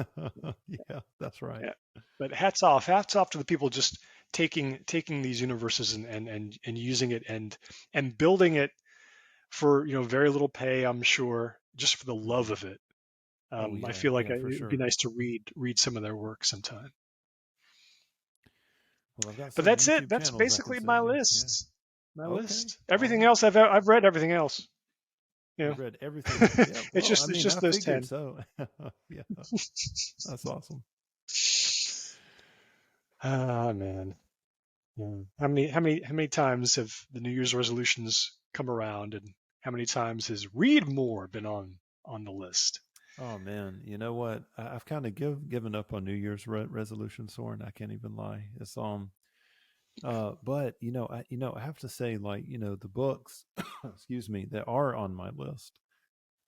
Speaker 1: Yeah, that's right.
Speaker 2: Yeah. But hats off to the people just taking these universes and using it and building it for very little pay, I'm sure, just for the love
Speaker 1: Hmm.
Speaker 2: of it.
Speaker 1: Oh,
Speaker 2: I
Speaker 1: yeah,
Speaker 2: feel like
Speaker 1: yeah,
Speaker 2: it
Speaker 1: for
Speaker 2: would be
Speaker 1: sure.
Speaker 2: nice to read some of their work sometime.
Speaker 1: Well, I've got some
Speaker 2: But
Speaker 1: YouTube
Speaker 2: that's it.
Speaker 1: channels I
Speaker 2: That's
Speaker 1: can send
Speaker 2: basically
Speaker 1: you.
Speaker 2: my
Speaker 1: Yeah.
Speaker 2: list. My
Speaker 1: Okay.
Speaker 2: list.
Speaker 1: All
Speaker 2: Everything
Speaker 1: right.
Speaker 2: else I've read everything else. You
Speaker 1: You've
Speaker 2: know,
Speaker 1: read everything else. Yeah. Well, I
Speaker 2: it's
Speaker 1: mean,
Speaker 2: just
Speaker 1: I
Speaker 2: those
Speaker 1: figured
Speaker 2: 10.
Speaker 1: so. Yeah, that's awesome.
Speaker 2: Ah, man. Yeah. How many times have the New Year's resolutions come around, and how many times has read more been on the list?
Speaker 1: Oh man, you know what? I've kind of given up on New Year's resolution, Soren. I can't even lie. It's but I have to say, like, the books, excuse me, that are on my list.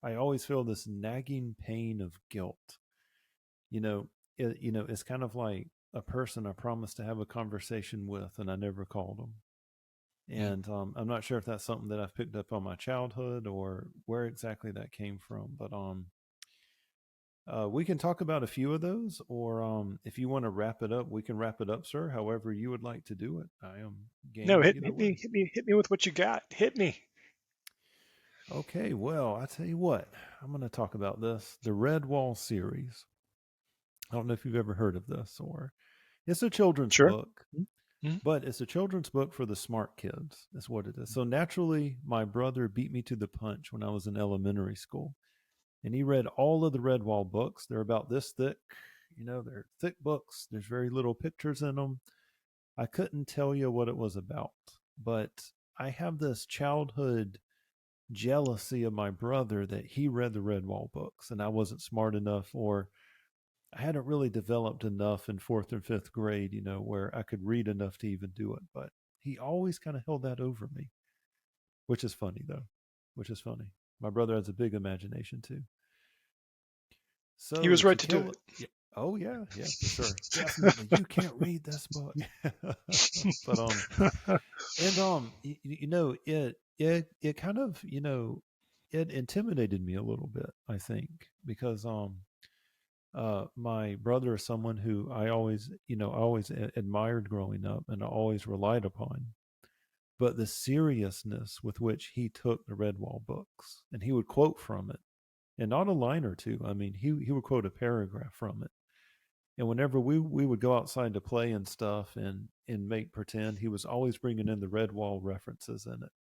Speaker 1: I always feel this nagging pain of guilt. You know, it's kind of like a person I promised to have a conversation with, and I never called them.
Speaker 2: Mm.
Speaker 1: And I'm not sure if that's something that I've picked up on my childhood or where exactly that came from, but we can talk about a few of those, or if you want to wrap it up, we can wrap it up, sir. However you would like to do it, I am
Speaker 2: No,
Speaker 1: game
Speaker 2: hit,
Speaker 1: either
Speaker 2: hit
Speaker 1: way.
Speaker 2: me, hit me, hit me with what you got. Hit me.
Speaker 1: Okay, well, I tell you what, I'm going to talk about this, the Red Wall series. I don't know if you've ever heard of this, or it's a children's
Speaker 2: Sure.
Speaker 1: book,
Speaker 2: Mm-hmm.
Speaker 1: but it's a children's book for the smart kids. That's what it is. So naturally, my brother beat me to the punch when I was in elementary school, and he read all of the Redwall books. They're about this thick. They're thick books. There's very little pictures in them. I couldn't tell you what it was about, but I have this childhood jealousy of my brother that he read the Redwall books and I wasn't smart enough, or I hadn't really developed enough in fourth and fifth grade, where I could read enough to even do it. But he always kind of held that over me, which is funny though, which is funny. My brother has a big imagination too.
Speaker 2: He
Speaker 1: So
Speaker 2: was
Speaker 1: to
Speaker 2: right to do
Speaker 1: kill
Speaker 2: it.
Speaker 1: it, yeah, oh yeah, yeah, for sure, definitely. You can't read this book, but and it kind of it intimidated me a little bit. I think because my brother is someone who I always admired growing up and I always relied upon. But the seriousness with which he took the Redwall books, and he would quote from it, and not a line or two. I mean, he would quote a paragraph from it. And whenever we would go outside to play and stuff and make pretend, he was always bringing in the Redwall references in it.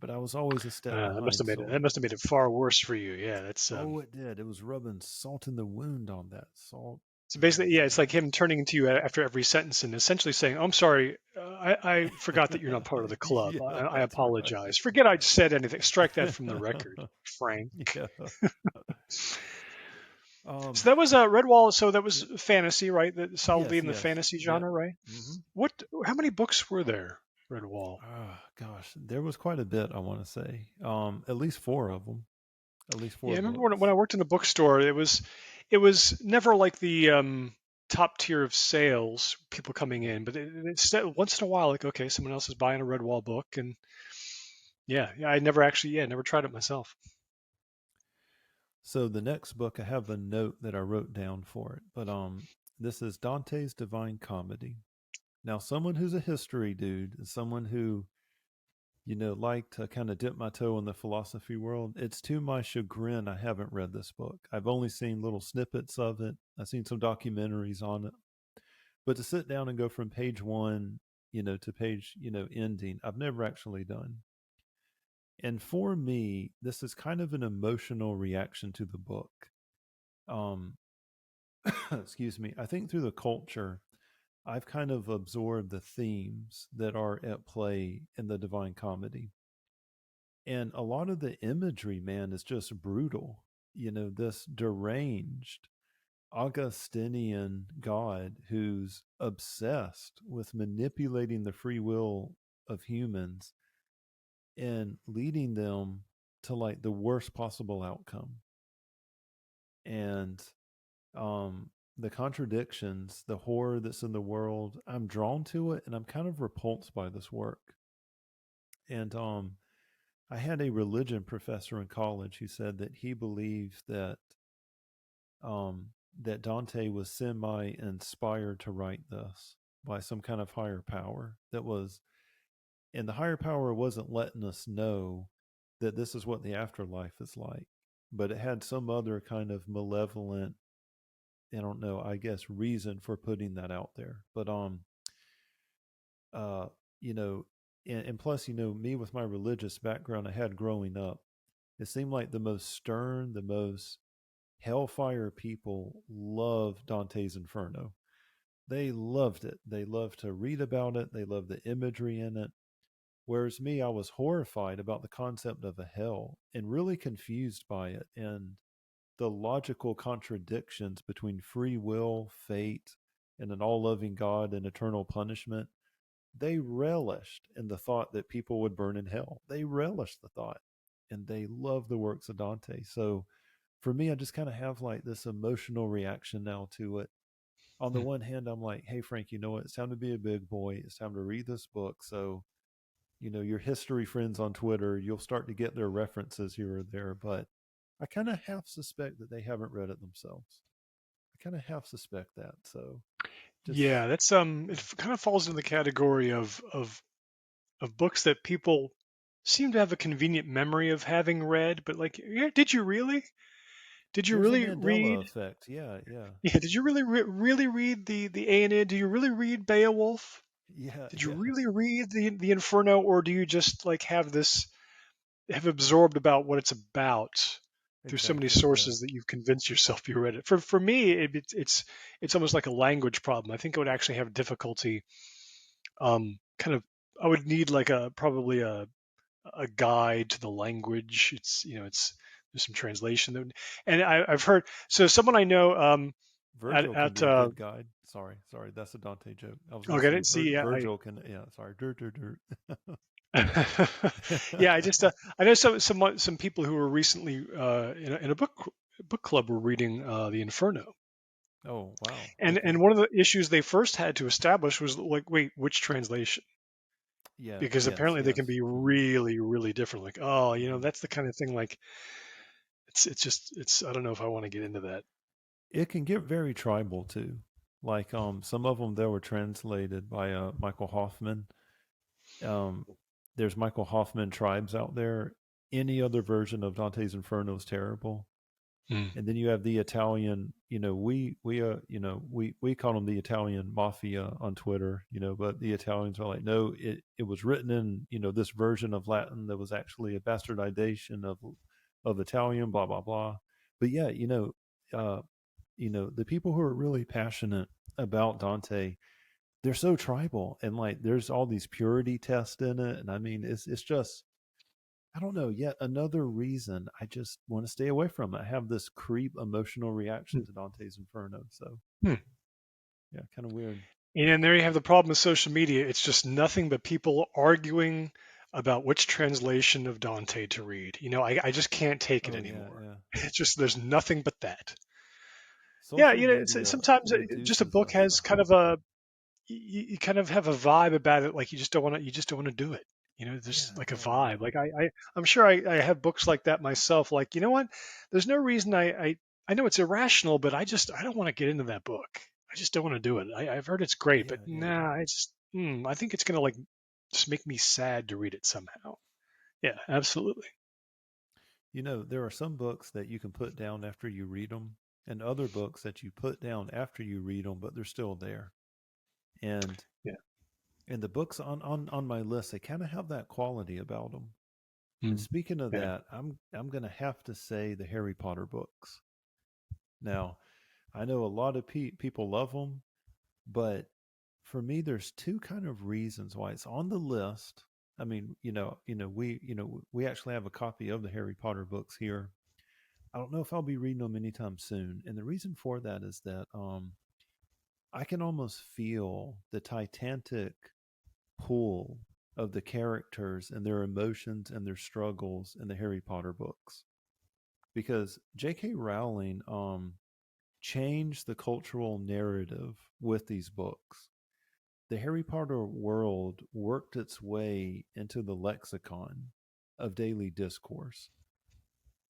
Speaker 1: But I was always a step
Speaker 2: That must
Speaker 1: behind,
Speaker 2: have made it.
Speaker 1: so
Speaker 2: That must have made it far worse for you. Yeah, that's
Speaker 1: oh, it did. It was rubbing salt in the wound on that salt.
Speaker 2: so
Speaker 1: Oh
Speaker 2: basically, yeah, it's like
Speaker 1: man.
Speaker 2: him turning to you after every sentence and essentially saying, "I'm sorry, I forgot that you're not part of the club.
Speaker 1: Yeah,
Speaker 2: I
Speaker 1: that's
Speaker 2: apologize.
Speaker 1: right.
Speaker 2: Forget I said anything. Strike that from the record, Frank."
Speaker 1: Yeah. Um.
Speaker 2: So that was Redwall. So that was fantasy, right? That solidly
Speaker 1: Yes.
Speaker 2: in the
Speaker 1: Yes.
Speaker 2: fantasy
Speaker 1: Yep.
Speaker 2: genre, right?
Speaker 1: Mm-hmm.
Speaker 2: What? How many books were there? Redwall.
Speaker 1: Oh gosh, there was quite a bit. I want to say, at least four of them. At least
Speaker 2: Yeah,
Speaker 1: four
Speaker 2: I remember when
Speaker 1: books.
Speaker 2: I worked in a bookstore. It was never like the top tier of sales, people coming in, but it's once in a while, like, okay, someone else is buying a Redwall book, and yeah, I never actually, yeah, never tried it myself.
Speaker 1: So the next book, I have a note that I wrote down for it, but this is Dante's Divine Comedy. Now, someone who's a history dude, and someone who like to kind of dip my toe in the philosophy world. It's to my chagrin I haven't read this book. I've only seen little snippets of it. I've seen some documentaries on it, but to sit down and go from page one, to page, ending, I've never actually done. And for me, this is kind of an emotional reaction to the book. Um, excuse me. I think through the culture, I've kind of absorbed the themes that are at play in the Divine Comedy. And a lot of the imagery, man, is just brutal. This deranged Augustinian God who's obsessed with manipulating the free will of humans and leading them to like the worst possible outcome. And the contradictions, the horror that's in the world, I'm drawn to it and I'm kind of repulsed by this work. And I had a religion professor in college who said that he believed um, that Dante was semi-inspired to write this by some kind of higher power that was, and the higher power wasn't letting us know that this is what the afterlife is like, but it had some other kind of malevolent, I don't know, I guess reason for putting that out there. But uh, you know, and plus, me with my religious background I had growing up, it seemed like the most stern, the most hellfire people love Dante's Inferno. They loved it. They loved to read about it. They loved the imagery in it. Whereas me, I was horrified about the concept of a hell and really confused by it. And the logical contradictions between free will, fate, and an all loving God and eternal punishment, they relished in the thought that people would burn in hell. They relished the thought, and they love the works of Dante. So for me, I just kind of have like this emotional reaction now to it. On the
Speaker 2: Hmm.
Speaker 1: one hand, I'm like, hey, Frank, you know what? It's time to be a big boy. It's time to read this book. So, your history friends on Twitter, you'll start to get their references here or there. But I kind of half suspect that they haven't read it themselves. I kind of half suspect that. So
Speaker 2: Yeah,
Speaker 1: just,
Speaker 2: that's it kind of falls in the category of books that people seem to have a convenient memory of having read, but like, yeah, did you really? Did you
Speaker 1: there's a
Speaker 2: really
Speaker 1: Mandela
Speaker 2: read?
Speaker 1: effect. Yeah, yeah,
Speaker 2: Yeah, did you really read the Aeneid? Do you really read Beowulf?
Speaker 1: yeah,
Speaker 2: Did you
Speaker 1: yeah.
Speaker 2: really read the Inferno, or do you just like have absorbed about what it's about through so many
Speaker 1: Exactly. Yeah.
Speaker 2: sources that you've convinced yourself you read it? For me, it's almost like a language problem. I think I would actually have difficulty. Kind of, I would need like probably a guide to the language. It's there's some translation that and I've heard so someone I know
Speaker 1: Virgil can
Speaker 2: at
Speaker 1: be a good guide. Sorry, that's a Dante joke. I was gonna
Speaker 2: okay,
Speaker 1: say
Speaker 2: let's see. Yeah,
Speaker 1: Virgil can. Yeah, sorry. Dur, dur, dur.
Speaker 2: yeah, I just I know some people who were recently in a book club were reading the Inferno,
Speaker 1: Oh wow.
Speaker 2: and
Speaker 1: Okay.
Speaker 2: one of the issues they first had to establish was like, wait, which translation?
Speaker 1: Yeah.
Speaker 2: Because
Speaker 1: Yes.
Speaker 2: apparently they can
Speaker 1: Yes.
Speaker 2: be
Speaker 1: Hmm.
Speaker 2: really different. Like, oh,
Speaker 1: Hmm.
Speaker 2: that's the kind of thing. Like, it's I don't know if I want to get into that.
Speaker 1: It can get very tribal too. Like some of them that were translated by Michael Hoffman. Um, there's Michael Hoffman tribes out there. Any other version of Dante's Inferno is terrible.
Speaker 2: Mm.
Speaker 1: And then you have the Italian, we call them the Italian mafia on Twitter, but the Italians are like, no, it was written in, this version of Latin that was actually a bastardization of Italian, blah blah blah. But yeah, uh, the people who are really passionate about Dante, they're so tribal, and like there's all these purity tests in it, and I mean it's just, I don't know, yet another reason I just want to stay away from it. I have this creep emotional reaction
Speaker 2: Mm.
Speaker 1: to Dante's Inferno. So
Speaker 2: Hmm.
Speaker 1: yeah, kind of weird.
Speaker 2: And there you have the problem with social media. It's just nothing but people arguing about which translation of Dante to read. I just can't take it
Speaker 1: Oh yeah,
Speaker 2: anymore.
Speaker 1: yeah.
Speaker 2: It's just there's nothing but that. Yeah,
Speaker 1: Social media
Speaker 2: sometimes just a
Speaker 1: reduces
Speaker 2: book
Speaker 1: us to
Speaker 2: has kind of
Speaker 1: humble.
Speaker 2: you kind of have a vibe about it, like you just don't want to do it. There's
Speaker 1: Yeah,
Speaker 2: like a
Speaker 1: yeah,
Speaker 2: vibe.
Speaker 1: yeah,
Speaker 2: Like I'm sure I have books like that myself. Like, you know what? There's no reason I know it's irrational, but I don't want to get into that book. I just don't want to do it. I've heard it's great, but
Speaker 1: yeah, yeah.
Speaker 2: nah, I think it's gonna like just make me sad to read it somehow. Yeah, absolutely.
Speaker 1: There are some books that you can put down after you read them, and other books that you put down after you read them, but they're still there. And
Speaker 2: Yeah.
Speaker 1: the books on my list, they kind of have that quality about them. And
Speaker 2: Mm.
Speaker 1: speaking of
Speaker 2: Yeah.
Speaker 1: that, I'm gonna have to say the Harry Potter books. Now, I know a lot of people love them, but for me, there's two kind of reasons why it's on the list. I mean, we actually have a copy of the Harry Potter books here. I don't know if I'll be reading them anytime soon, and the reason for that is that I can almost feel the titanic pull of the characters and their emotions and their struggles in the Harry Potter books, because J.K. Rowling changed the cultural narrative with these books. The Harry Potter world worked its way into the lexicon of daily discourse,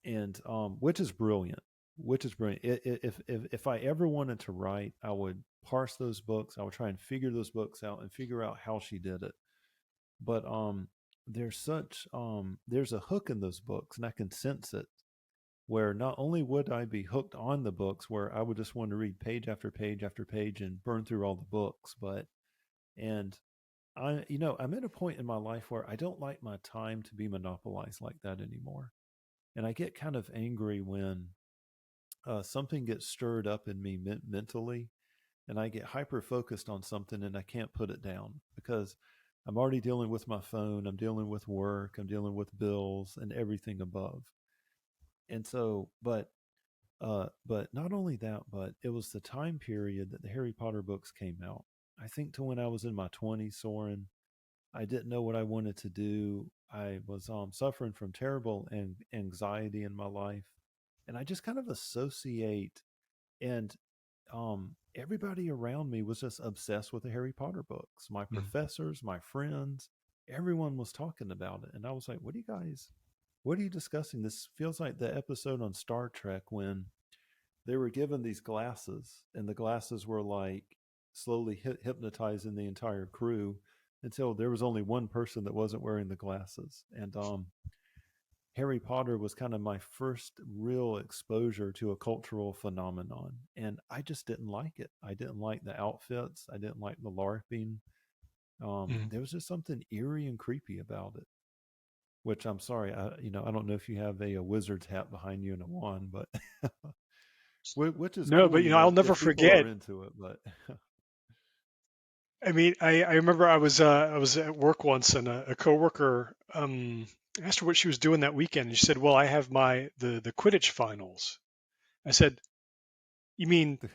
Speaker 1: and which is brilliant. Which is brilliant. If I ever wanted to write, I would parse those books. I would try and figure those books out and figure out how she did it. But there's a hook in those books, and I can sense it. Where not only would I be hooked on the books, where I would just want to read page after page after page and burn through all the books, but and I'm at a point in my life where I don't like my time to be monopolized like that anymore. And I get kind of angry when something gets stirred up in me mentally, and I get hyper focused on something and I can't put it down because I'm already dealing with my phone, I'm dealing with work, I'm dealing with bills and everything above. And so, but But not only that, but it was the time period that the Harry Potter books came out. I think to when I was in my 20s, Soren, I didn't know what I wanted to do. I was suffering from terrible anxiety in my life. And I just kind of associate, and everybody around me was just obsessed with the Harry Potter books. My
Speaker 2: Mm.
Speaker 1: professors, my friends, everyone was talking about it. And I was like, what are you discussing? This feels like the episode on Star Trek when they were given these glasses, and the glasses were like slowly hypnotizing the entire crew until there was only one person that wasn't wearing the glasses. And Harry Potter was kind of my first real exposure to a cultural phenomenon, and I just didn't like it. I didn't like the outfits. I didn't like the LARPing.
Speaker 2: Mm.
Speaker 1: There was just something eerie and creepy about it. Which I'm sorry, I don't know if you have a wizard's hat behind you and a wand, but which is
Speaker 2: No,
Speaker 1: cool,
Speaker 2: but I'll never
Speaker 1: if people are
Speaker 2: forget.
Speaker 1: into it. But
Speaker 2: I mean, I remember I was at work once, and a coworker asked her what she was doing that weekend, and she said, "Well, I have the Quidditch finals." I said, "You mean
Speaker 1: the,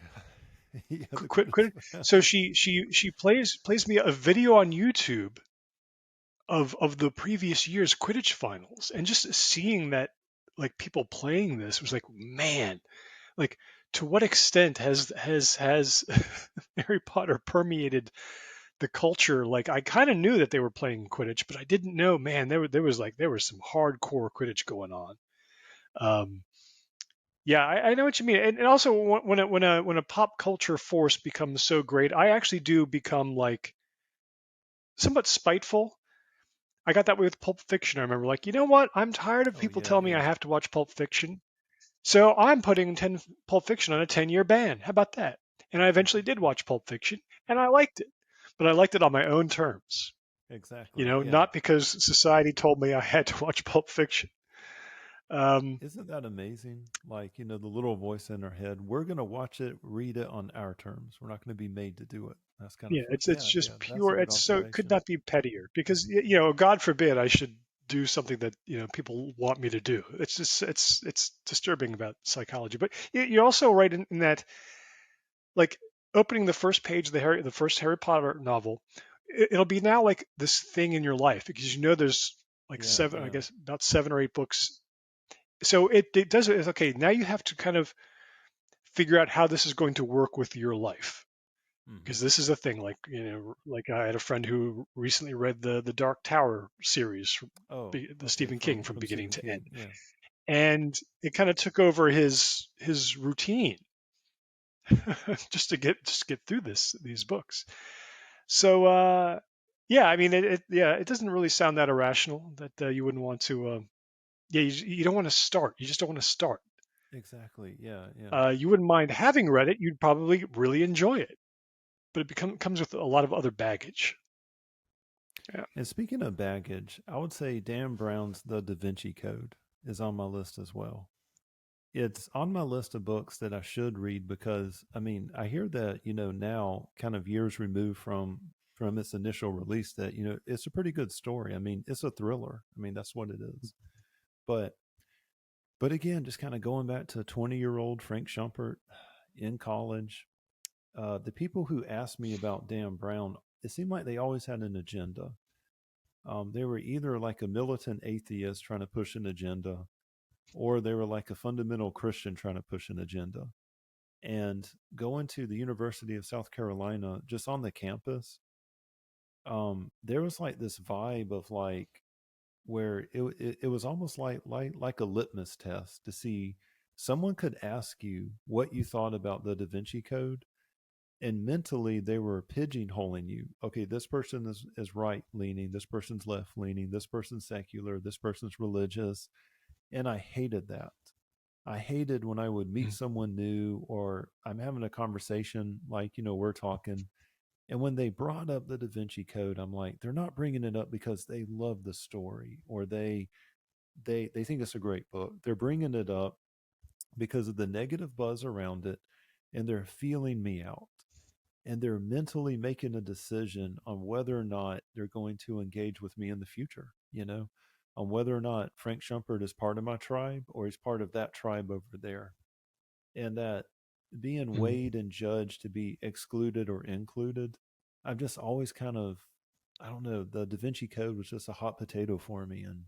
Speaker 1: yeah, the
Speaker 2: Quid?"
Speaker 1: Quidditch.
Speaker 2: So she plays me a video on YouTube of the previous year's Quidditch finals, and just seeing that, like, people playing this was like, man, like, to what extent has Harry Potter permeated the culture? Like, I kind of knew that they were playing Quidditch, but I didn't know, man, there was some hardcore Quidditch going on. Um, yeah, I know what you mean, and also when a pop culture force becomes so great, I actually do become like somewhat spiteful. I got that way with Pulp Fiction. I remember, like, you know what? I'm tired of
Speaker 1: Oh
Speaker 2: people
Speaker 1: yeah,
Speaker 2: telling me I
Speaker 1: yeah.
Speaker 2: have to watch Pulp Fiction, so I'm putting Pulp Fiction on a 10-year ban. How about that? And I eventually did watch Pulp Fiction, and I liked it, but I liked it on my own terms.
Speaker 1: Exactly. Yeah.
Speaker 2: Not because society told me I had to watch Pulp Fiction. Um,
Speaker 1: Isn't that amazing? Like, the little voice in our head, we're going to watch it, read it on our terms. We're not going to be made to do it. That's kind of
Speaker 2: yeah,
Speaker 1: fun.
Speaker 2: it's
Speaker 1: Yeah, yeah.
Speaker 2: just
Speaker 1: That's a
Speaker 2: pure.
Speaker 1: good
Speaker 2: It's so, it could
Speaker 1: observation.
Speaker 2: not be pettier, because God forbid I should do something that people want me to do. It's just it's disturbing about psychology. But you're also right in that, like, opening the first page of the first Harry Potter novel, it'll be now like this thing in your life, because there's like
Speaker 1: Yeah,
Speaker 2: seven, I
Speaker 1: yeah.
Speaker 2: guess about 7 or 8 books. So it does it. It's okay. Now you have to kind of figure out how this is going to work with your life,
Speaker 1: Hmm.
Speaker 2: because this is a thing. Like, like, I had a friend who recently read the Dark Tower series,
Speaker 1: Oh,
Speaker 2: the
Speaker 1: okay.
Speaker 2: Stephen King, from
Speaker 1: From
Speaker 2: beginning
Speaker 1: Stephen
Speaker 2: to end,
Speaker 1: King. Yeah.
Speaker 2: and it kind of took over his routine just to get through these books. So yeah, I mean, it doesn't really sound that irrational that you wouldn't want to. Yeah, you don't want to start. You just don't want to start.
Speaker 1: Exactly. Yeah, yeah.
Speaker 2: You wouldn't mind having read it. You'd probably really enjoy it, but comes with a lot of other baggage. Yeah.
Speaker 1: And speaking of baggage, I would say Dan Brown's The Da Vinci Code is on my list as well. It's on my list of books that I should read because I mean, I hear that, now kind of years removed from its initial release that, it's a pretty good story. I mean, it's a thriller. I mean, that's what it is. But but again, just kind of going back to 20-year-old Frank Schumpert in college, the people who asked me about Dan Brown, it seemed like they always had an agenda. They were either like a militant atheist trying to push an agenda, or they were like a fundamental Christian trying to push an agenda. And going to the University of South Carolina, just on the campus, there was like this vibe of like where it was almost like a litmus test to see someone could ask you what you thought about the Da Vinci Code, and mentally they were pigeonholing you. Okay, this person is right leaning, this person's left leaning, this person's secular, this person's religious, and I hated that. I hated when I would meet
Speaker 2: Mm.
Speaker 1: someone new or I'm having a conversation like, we're talking. And when they brought up the Da Vinci Code, I'm like, they're not bringing it up because they love the story or they think it's a great book. They're bringing it up because of the negative buzz around it, and they're feeling me out. And they're mentally making a decision on whether or not they're going to engage with me in the future, on whether or not Frank Schumpert is part of my tribe or he's part of that tribe over there. and that being
Speaker 2: Mhm.
Speaker 1: weighed and judged to be excluded or included, I've just always kind of, I don't know, the Da Vinci Code was just a hot potato for me, and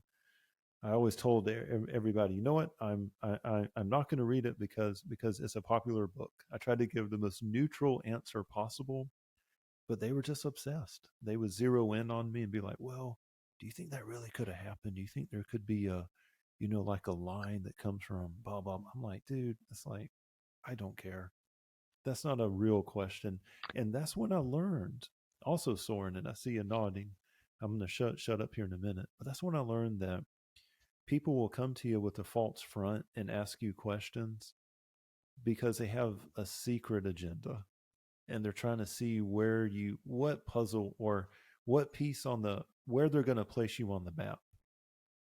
Speaker 1: I always told everybody, you know what, I'm not going to read it because it's a popular book. I tried to give the most neutral answer possible, but they were just obsessed. They would zero in on me and be like, well, do you think that really could have happened? Do you think there could be a, like a line that comes from blah blah? I'm like, dude, it's like, I don't care. That's not a real question. And that's when I learned also, Soren, and I see you nodding. I'm going to shut up here in a minute. But that's when I learned that people will come to you with a false front and ask you questions because they have a secret agenda, and they're trying to see what puzzle or what piece on the, where they're going to place you on the map,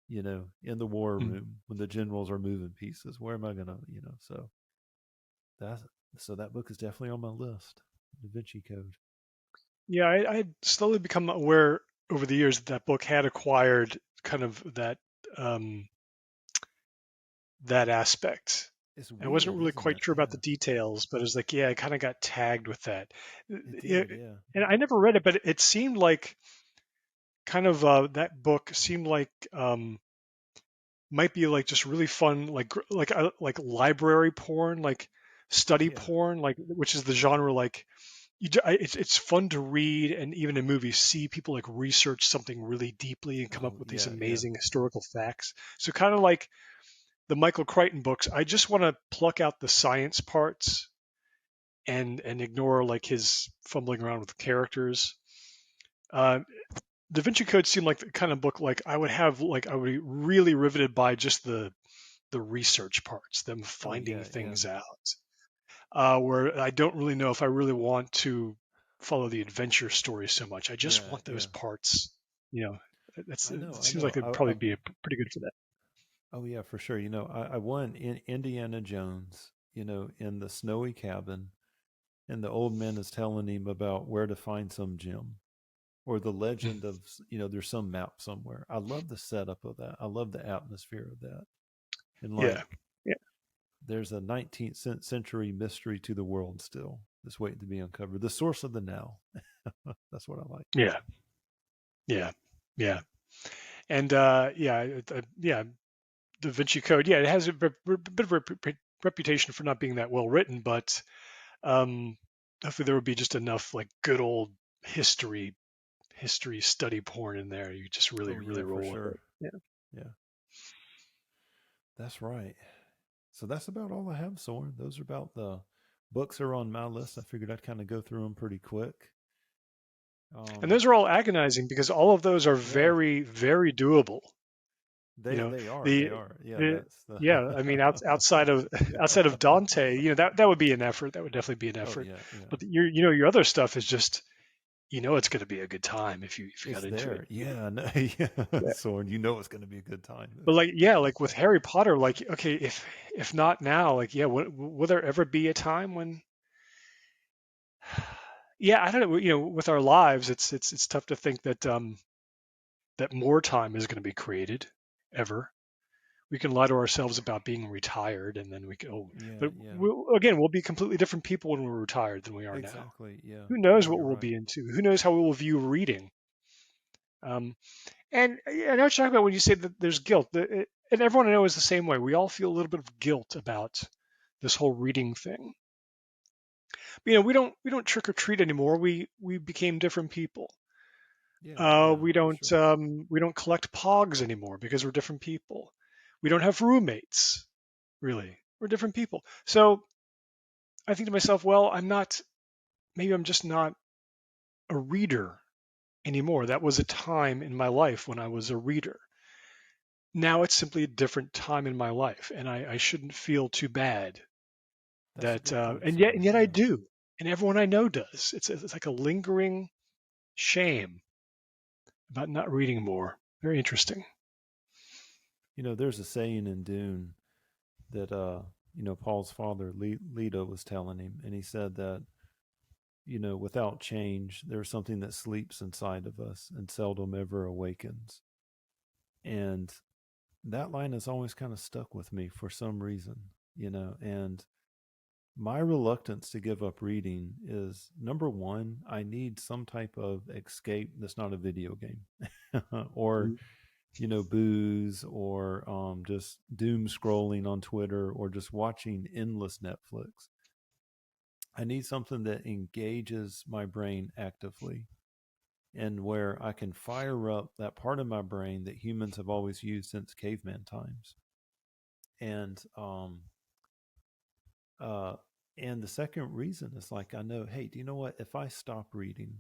Speaker 1: in the war
Speaker 2: Mhm.
Speaker 1: room when the generals are moving pieces. Where am I going to, that's, so that book is definitely on my list. Da Vinci Code.
Speaker 2: Yeah, I'd slowly become aware over the years that that book had acquired kind of um, that aspect.
Speaker 1: It's
Speaker 2: I wasn't
Speaker 1: weird,
Speaker 2: really
Speaker 1: isn't
Speaker 2: quite
Speaker 1: it?
Speaker 2: sure about the
Speaker 1: Yeah,
Speaker 2: details, but it was like, yeah, I kind of got tagged with that.
Speaker 1: it
Speaker 2: Yeah,
Speaker 1: did. Yeah,
Speaker 2: and I never read it, but it seemed like kind of that book seemed like might be like just really fun, like library porn, like study
Speaker 1: yeah.
Speaker 2: porn, like which is the genre like it's fun to read and even in movies see people like research something really deeply and come up
Speaker 1: Oh,
Speaker 2: with these
Speaker 1: yeah, yeah,
Speaker 2: amazing historical facts. So kind of like the Michael Crichton books, I just want to pluck out the science parts and ignore like his fumbling around with characters. Uh, Da Vinci Code seemed like the kind of book like I would be really riveted by just the research parts, them
Speaker 1: oh,
Speaker 2: finding
Speaker 1: yeah, yeah,
Speaker 2: things out. Where I don't really know if I really want to follow the adventure story so much. I just
Speaker 1: yeah,
Speaker 2: want those
Speaker 1: yeah.
Speaker 2: parts. You know,
Speaker 1: I
Speaker 2: it
Speaker 1: know, I
Speaker 2: seems
Speaker 1: know.
Speaker 2: like it'd probably be pretty good for that.
Speaker 1: Oh yeah, for sure. I won in Indiana Jones, in the snowy cabin, and the old man is telling him about where to find some gem, or the legend of, there's some map somewhere. I love the setup of that. I love the atmosphere of that. And
Speaker 2: Yeah,
Speaker 1: like,
Speaker 2: yeah,
Speaker 1: there's a 19th century mystery to the world still that's waiting to be uncovered. The source of the now. That's what I like.
Speaker 2: yeah, yeah, yeah. And yeah, Da Vinci Code. Yeah, it has a bit of a reputation for not being that well written, but um, hopefully there would be just enough like good old history study porn in there. You just really
Speaker 1: Oh
Speaker 2: really
Speaker 1: yeah, for
Speaker 2: roll with
Speaker 1: sure.
Speaker 2: it. Yeah.
Speaker 1: Yeah, that's right. So that's about all I have, Soren. Those are about the books are on my list. I figured I'd kind of go through them pretty quick.
Speaker 2: And
Speaker 1: Um,
Speaker 2: those are all agonizing because all of those are
Speaker 1: yeah,
Speaker 2: very, very doable. You
Speaker 1: they
Speaker 2: know,
Speaker 1: they are they
Speaker 2: the
Speaker 1: are. Yeah,
Speaker 2: the
Speaker 1: that's the.
Speaker 2: yeah, I mean, outside of outside of Dante, that would be an effort. That would definitely be an
Speaker 1: Oh
Speaker 2: effort.
Speaker 1: yeah, yeah.
Speaker 2: But your other stuff is just it's going to be a good time if you
Speaker 1: It's
Speaker 2: got into it.
Speaker 1: there. Yeah, no, yeah,
Speaker 2: Yeah.
Speaker 1: Soren. It's going to be a good time.
Speaker 2: But like yeah, like with Harry Potter, like okay, if not now, like yeah, will there ever be a time when yeah, I don't know. With our lives, it's tough to think that more time is going to be created ever. We can lie to ourselves about being retired, and then we can. Oh,
Speaker 1: Yeah,
Speaker 2: but
Speaker 1: yeah.
Speaker 2: we'll be completely different people when we're retired than we are now.
Speaker 1: Exactly. Yeah,
Speaker 2: Who
Speaker 1: yeah.
Speaker 2: knows what
Speaker 1: You're
Speaker 2: we'll
Speaker 1: right.
Speaker 2: be into? Who knows how we will view reading? Um, and I know what you're talking about when you say that there's guilt, and everyone I know is the same way. We all feel a little bit of guilt about this whole reading thing. But, we don't trick or treat anymore. We became different people.
Speaker 1: Yeah, yeah,
Speaker 2: We
Speaker 1: for
Speaker 2: don't
Speaker 1: sure.
Speaker 2: collect pogs anymore because we're different people. We don't have roommates, really. We're different people. So I think to myself, well, maybe I'm just not a reader anymore. That was a time in my life when I was a reader. Now it's simply a different time in my life, and I shouldn't feel too bad
Speaker 1: That's a
Speaker 2: that,
Speaker 1: good point,
Speaker 2: and
Speaker 1: Soren.
Speaker 2: yet I
Speaker 1: Yeah.
Speaker 2: do, and everyone I know does. It's like a lingering shame about not reading more. Very interesting.
Speaker 1: There's a saying in Dune that Paul's father Leto was telling him, and he said that without change, there's something that sleeps inside of us and seldom ever awakens. And that line has always kind of stuck with me for some reason, and My reluctance to give up reading is number one, I need some type of escape that's not a video game or,
Speaker 2: Mhm.
Speaker 1: booze or just doom scrolling on Twitter or just watching endless Netflix. I need something that engages my brain actively and where I can fire up that part of my brain that humans have always used since caveman times. And uh and the second reason is like I know, hey, do you know what? If I stop reading,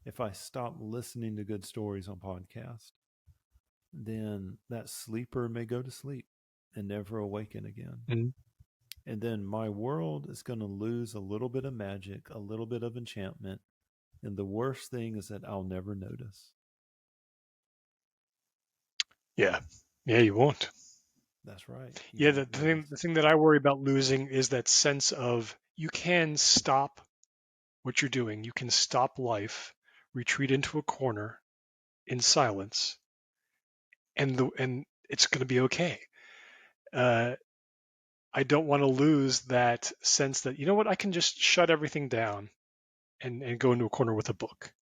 Speaker 1: if I stop listening to good stories on podcast, then that sleeper may go to sleep and never awaken again.
Speaker 2: Mhm.
Speaker 1: And then my world is going to lose a little bit of magic, a little bit of enchantment. And the worst thing is that I'll never notice.
Speaker 2: Yeah, yeah, you won't.
Speaker 1: That's right. You
Speaker 2: Yeah,
Speaker 1: won't
Speaker 2: the
Speaker 1: notice.
Speaker 2: thing that I worry about losing is that sense of you can stop what you're doing. You can stop life, retreat into a corner in silence, and it's going to be okay. Uh, I don't want to lose that sense that you know what, I can just shut everything down and go into a corner with a book.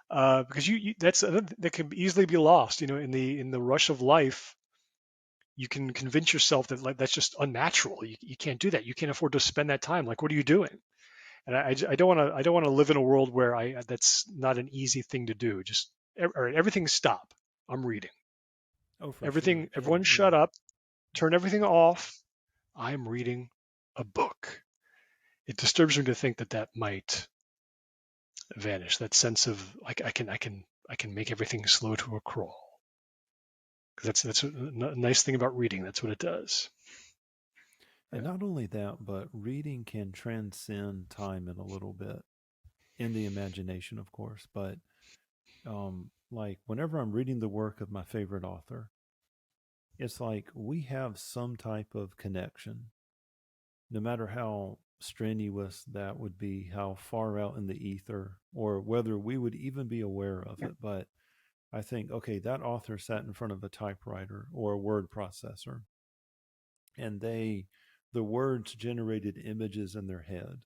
Speaker 2: Because that's that can easily be lost. You know, in the rush of life, you can convince yourself that like that's just unnatural. You can't do that. You can't afford to spend that time. Like, what are you doing? And I don't want to live in a world where I that's not an easy thing to do. Just all right, everything stop. I'm reading.
Speaker 1: Oh, for sure.
Speaker 2: Everything, everyone
Speaker 1: Yeah.
Speaker 2: shut up. Turn everything off. I'm reading a book. It disturbs me to think that that might vanish. That sense of like I can make everything slow to a crawl. Because that's a nice thing about reading. That's what it does.
Speaker 1: And
Speaker 2: Yeah.
Speaker 1: not only that, but reading can transcend time in a little bit in the imagination, of course. But like whenever I'm reading the work of my favorite author, it's like we have some type of connection, no matter how strenuous that would be, how far out in the ether, or whether we would even be aware of it. But I think, okay, that author sat in front of a typewriter or a word processor, and the words generated images in their head.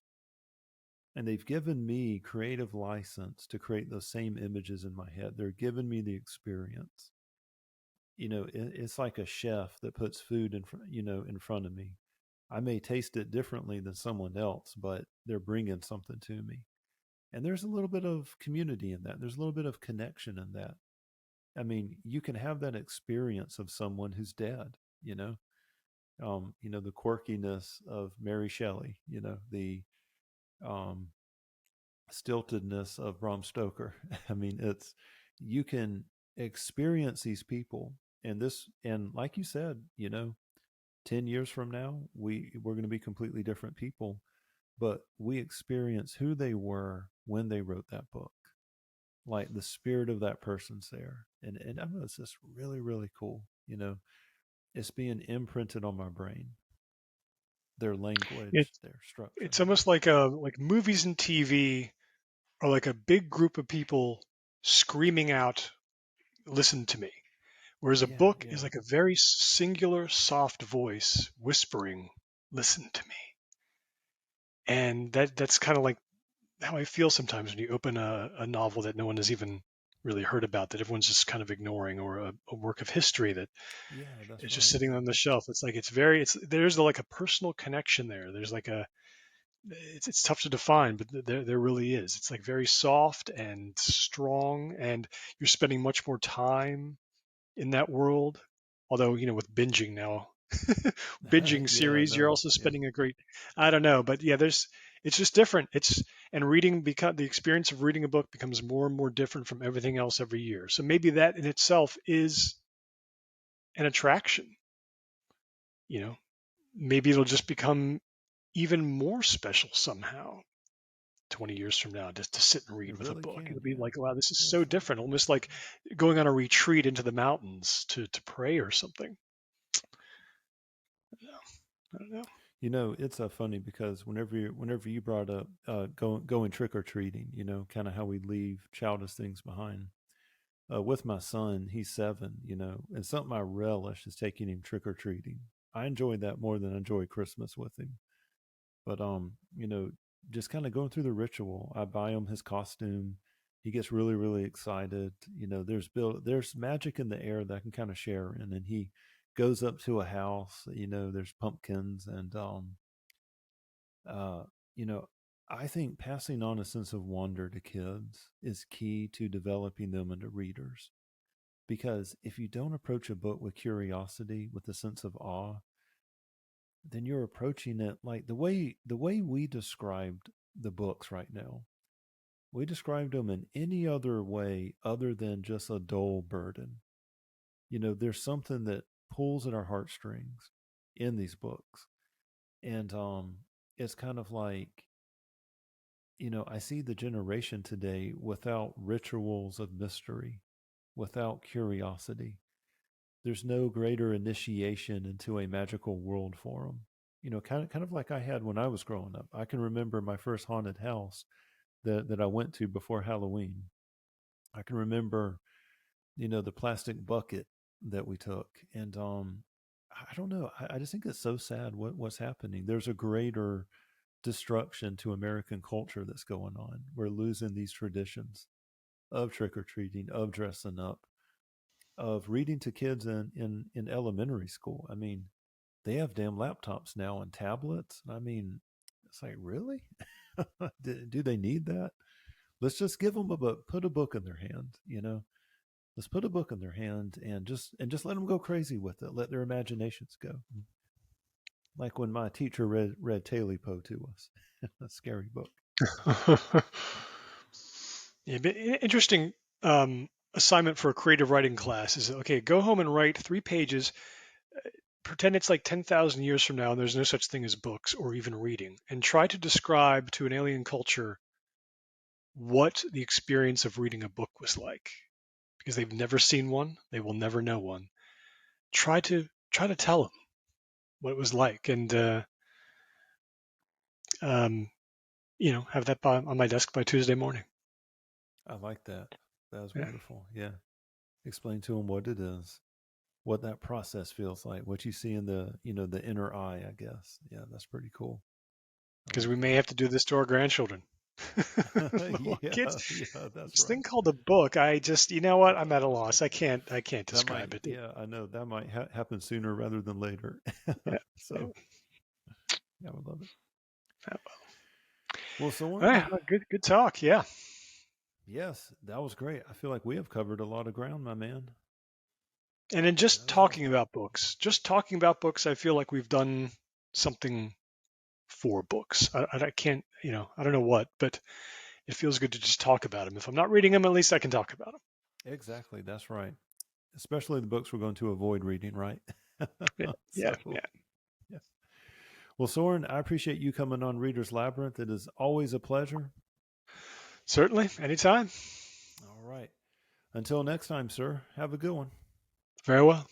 Speaker 1: And they've given me creative license to create those same images in my head. They're giving me the experience. It's like a chef that puts food in front of me. I may taste it differently than someone else, but they're bringing something to me. And there's a little bit of community in that. There's a little bit of connection in that. I mean, you can have that experience of someone who's dead, you know. The quirkiness of Mary Shelley, the um stiltedness of Bram Stoker. I mean, it's you can experience these people and like you said, 10 years from now, we're going to be completely different people, but we experience who they were when they wrote that book. Like the spirit of that person's there. And I don't know, it's just really, really cool. It's being imprinted on my brain, their
Speaker 2: It,
Speaker 1: language, their structure.
Speaker 2: it's almost like movies and TV are like a big group of people screaming out, "Listen to me." Whereas a
Speaker 1: Yeah,
Speaker 2: book is
Speaker 1: yeah.
Speaker 2: like a very singular, soft voice whispering, "Listen to me." And that's kind of like how I feel sometimes when you open a novel that no one has even really heard about, that everyone's just kind of ignoring, or a work of history that
Speaker 1: Yeah, that's
Speaker 2: is just
Speaker 1: right.
Speaker 2: sitting on the shelf. It's like it's there's like a personal connection there. There's like a it's tough to define, but there really is. It's like very soft and strong, and you're spending much more time in that world. Although, with binging now, binging
Speaker 1: Yeah,
Speaker 2: series, you're
Speaker 1: no.
Speaker 2: also
Speaker 1: Yeah.
Speaker 2: spending a great, I don't know, but yeah, it's just different. And reading, become the experience of reading a book becomes more and more different from everything else every year. So maybe that in itself is an attraction, you know, maybe it'll just become even more special somehow 20 years from now, just to sit and read
Speaker 1: It
Speaker 2: with a
Speaker 1: really
Speaker 2: book.
Speaker 1: can,
Speaker 2: It'll be
Speaker 1: yeah.
Speaker 2: like, wow, this is
Speaker 1: Yeah,
Speaker 2: so
Speaker 1: sure.
Speaker 2: different, almost like going on a retreat into the mountains to pray or something. I don't know.
Speaker 1: It's funny because whenever you brought up going trick or treating, kind of how we leave childish things behind. With my son, he's 7, and something I relish is taking him trick or treating. I enjoy that more than I enjoy Christmas with him. But just kind of going through the ritual. I buy him his costume. He gets really, really excited. There's magic in the air that I can kind of share in, and he goes up to a house. There's pumpkins, and uh, you know, I think passing on a sense of wonder to kids is key to developing them into readers. Because if you don't approach a book with curiosity, with a sense of awe, then you're approaching it like the way we described the books right now. We described them in any other way other than just a dull burden. There's something that pulls at our heartstrings in these books. And it's kind of like, I see the generation today without rituals of mystery, without curiosity. There's no greater initiation into a magical world for them. Kind of like I had when I was growing up. I can remember my first haunted house that I went to before Halloween. I can remember, the plastic bucket that we took, and I don't know. I just think it's so sad what's happening. There's a greater destruction to American culture that's going on. We're losing these traditions of trick or treating, of dressing up, of reading to kids in elementary school. I mean, they have damn laptops now and tablets. I mean, it's like, really? Do they need that? Let's just give them a book, put a book in their hand. Let's put a book in their hand and just let them go crazy with it. Let their imaginations go. Like when my teacher read Talipo to us, a scary book.
Speaker 2: Yeah, but interesting assignment for a creative writing class is, okay, go home and write 3 pages. Pretend it's like 10,000 years from now and there's no such thing as books or even reading, and try to describe to an alien culture what the experience of reading a book was like, because they've never seen one, they will never know one. Try to tell them what it was like, and um, have that on my desk by Tuesday morning.
Speaker 1: I like that. That was
Speaker 2: Yeah,
Speaker 1: wonderful. Yeah. Explain to them what it is, what that process feels like, what you see in the inner eye, I guess. Yeah, that's pretty cool. I
Speaker 2: because
Speaker 1: like
Speaker 2: we may have to do this to our grandchildren.
Speaker 1: that.
Speaker 2: Little
Speaker 1: Yeah,
Speaker 2: kids,
Speaker 1: yeah, that's
Speaker 2: this thing
Speaker 1: right.
Speaker 2: called a book, I just, you know what, I'm at a loss. I can't
Speaker 1: That might,
Speaker 2: describe it.
Speaker 1: yeah, I know that might happen sooner rather than later.
Speaker 2: Yeah, yeah.
Speaker 1: So, yeah, I would love it.
Speaker 2: Yeah.
Speaker 1: Well,
Speaker 2: All
Speaker 1: Soren,
Speaker 2: right, well, good talk. Yeah.
Speaker 1: yes, that was great. I feel like we have covered a lot of ground, my man.
Speaker 2: And in
Speaker 1: That
Speaker 2: just
Speaker 1: was
Speaker 2: talking
Speaker 1: awesome.
Speaker 2: about books, I feel like we've done something for books. I can't, I don't know what, but it feels good to just talk about them. If I'm not reading them, at least I can talk about
Speaker 1: Exactly, that's right. Especially the books we're going to avoid reading, right?
Speaker 2: them. Yeah,
Speaker 1: So,
Speaker 2: yeah.
Speaker 1: yeah. Well, Soren, I appreciate you coming on Reader's Labyrinth. It is always a pleasure.
Speaker 2: Certainly, anytime.
Speaker 1: All right. Until next time, sir, have a good one.
Speaker 2: Very well.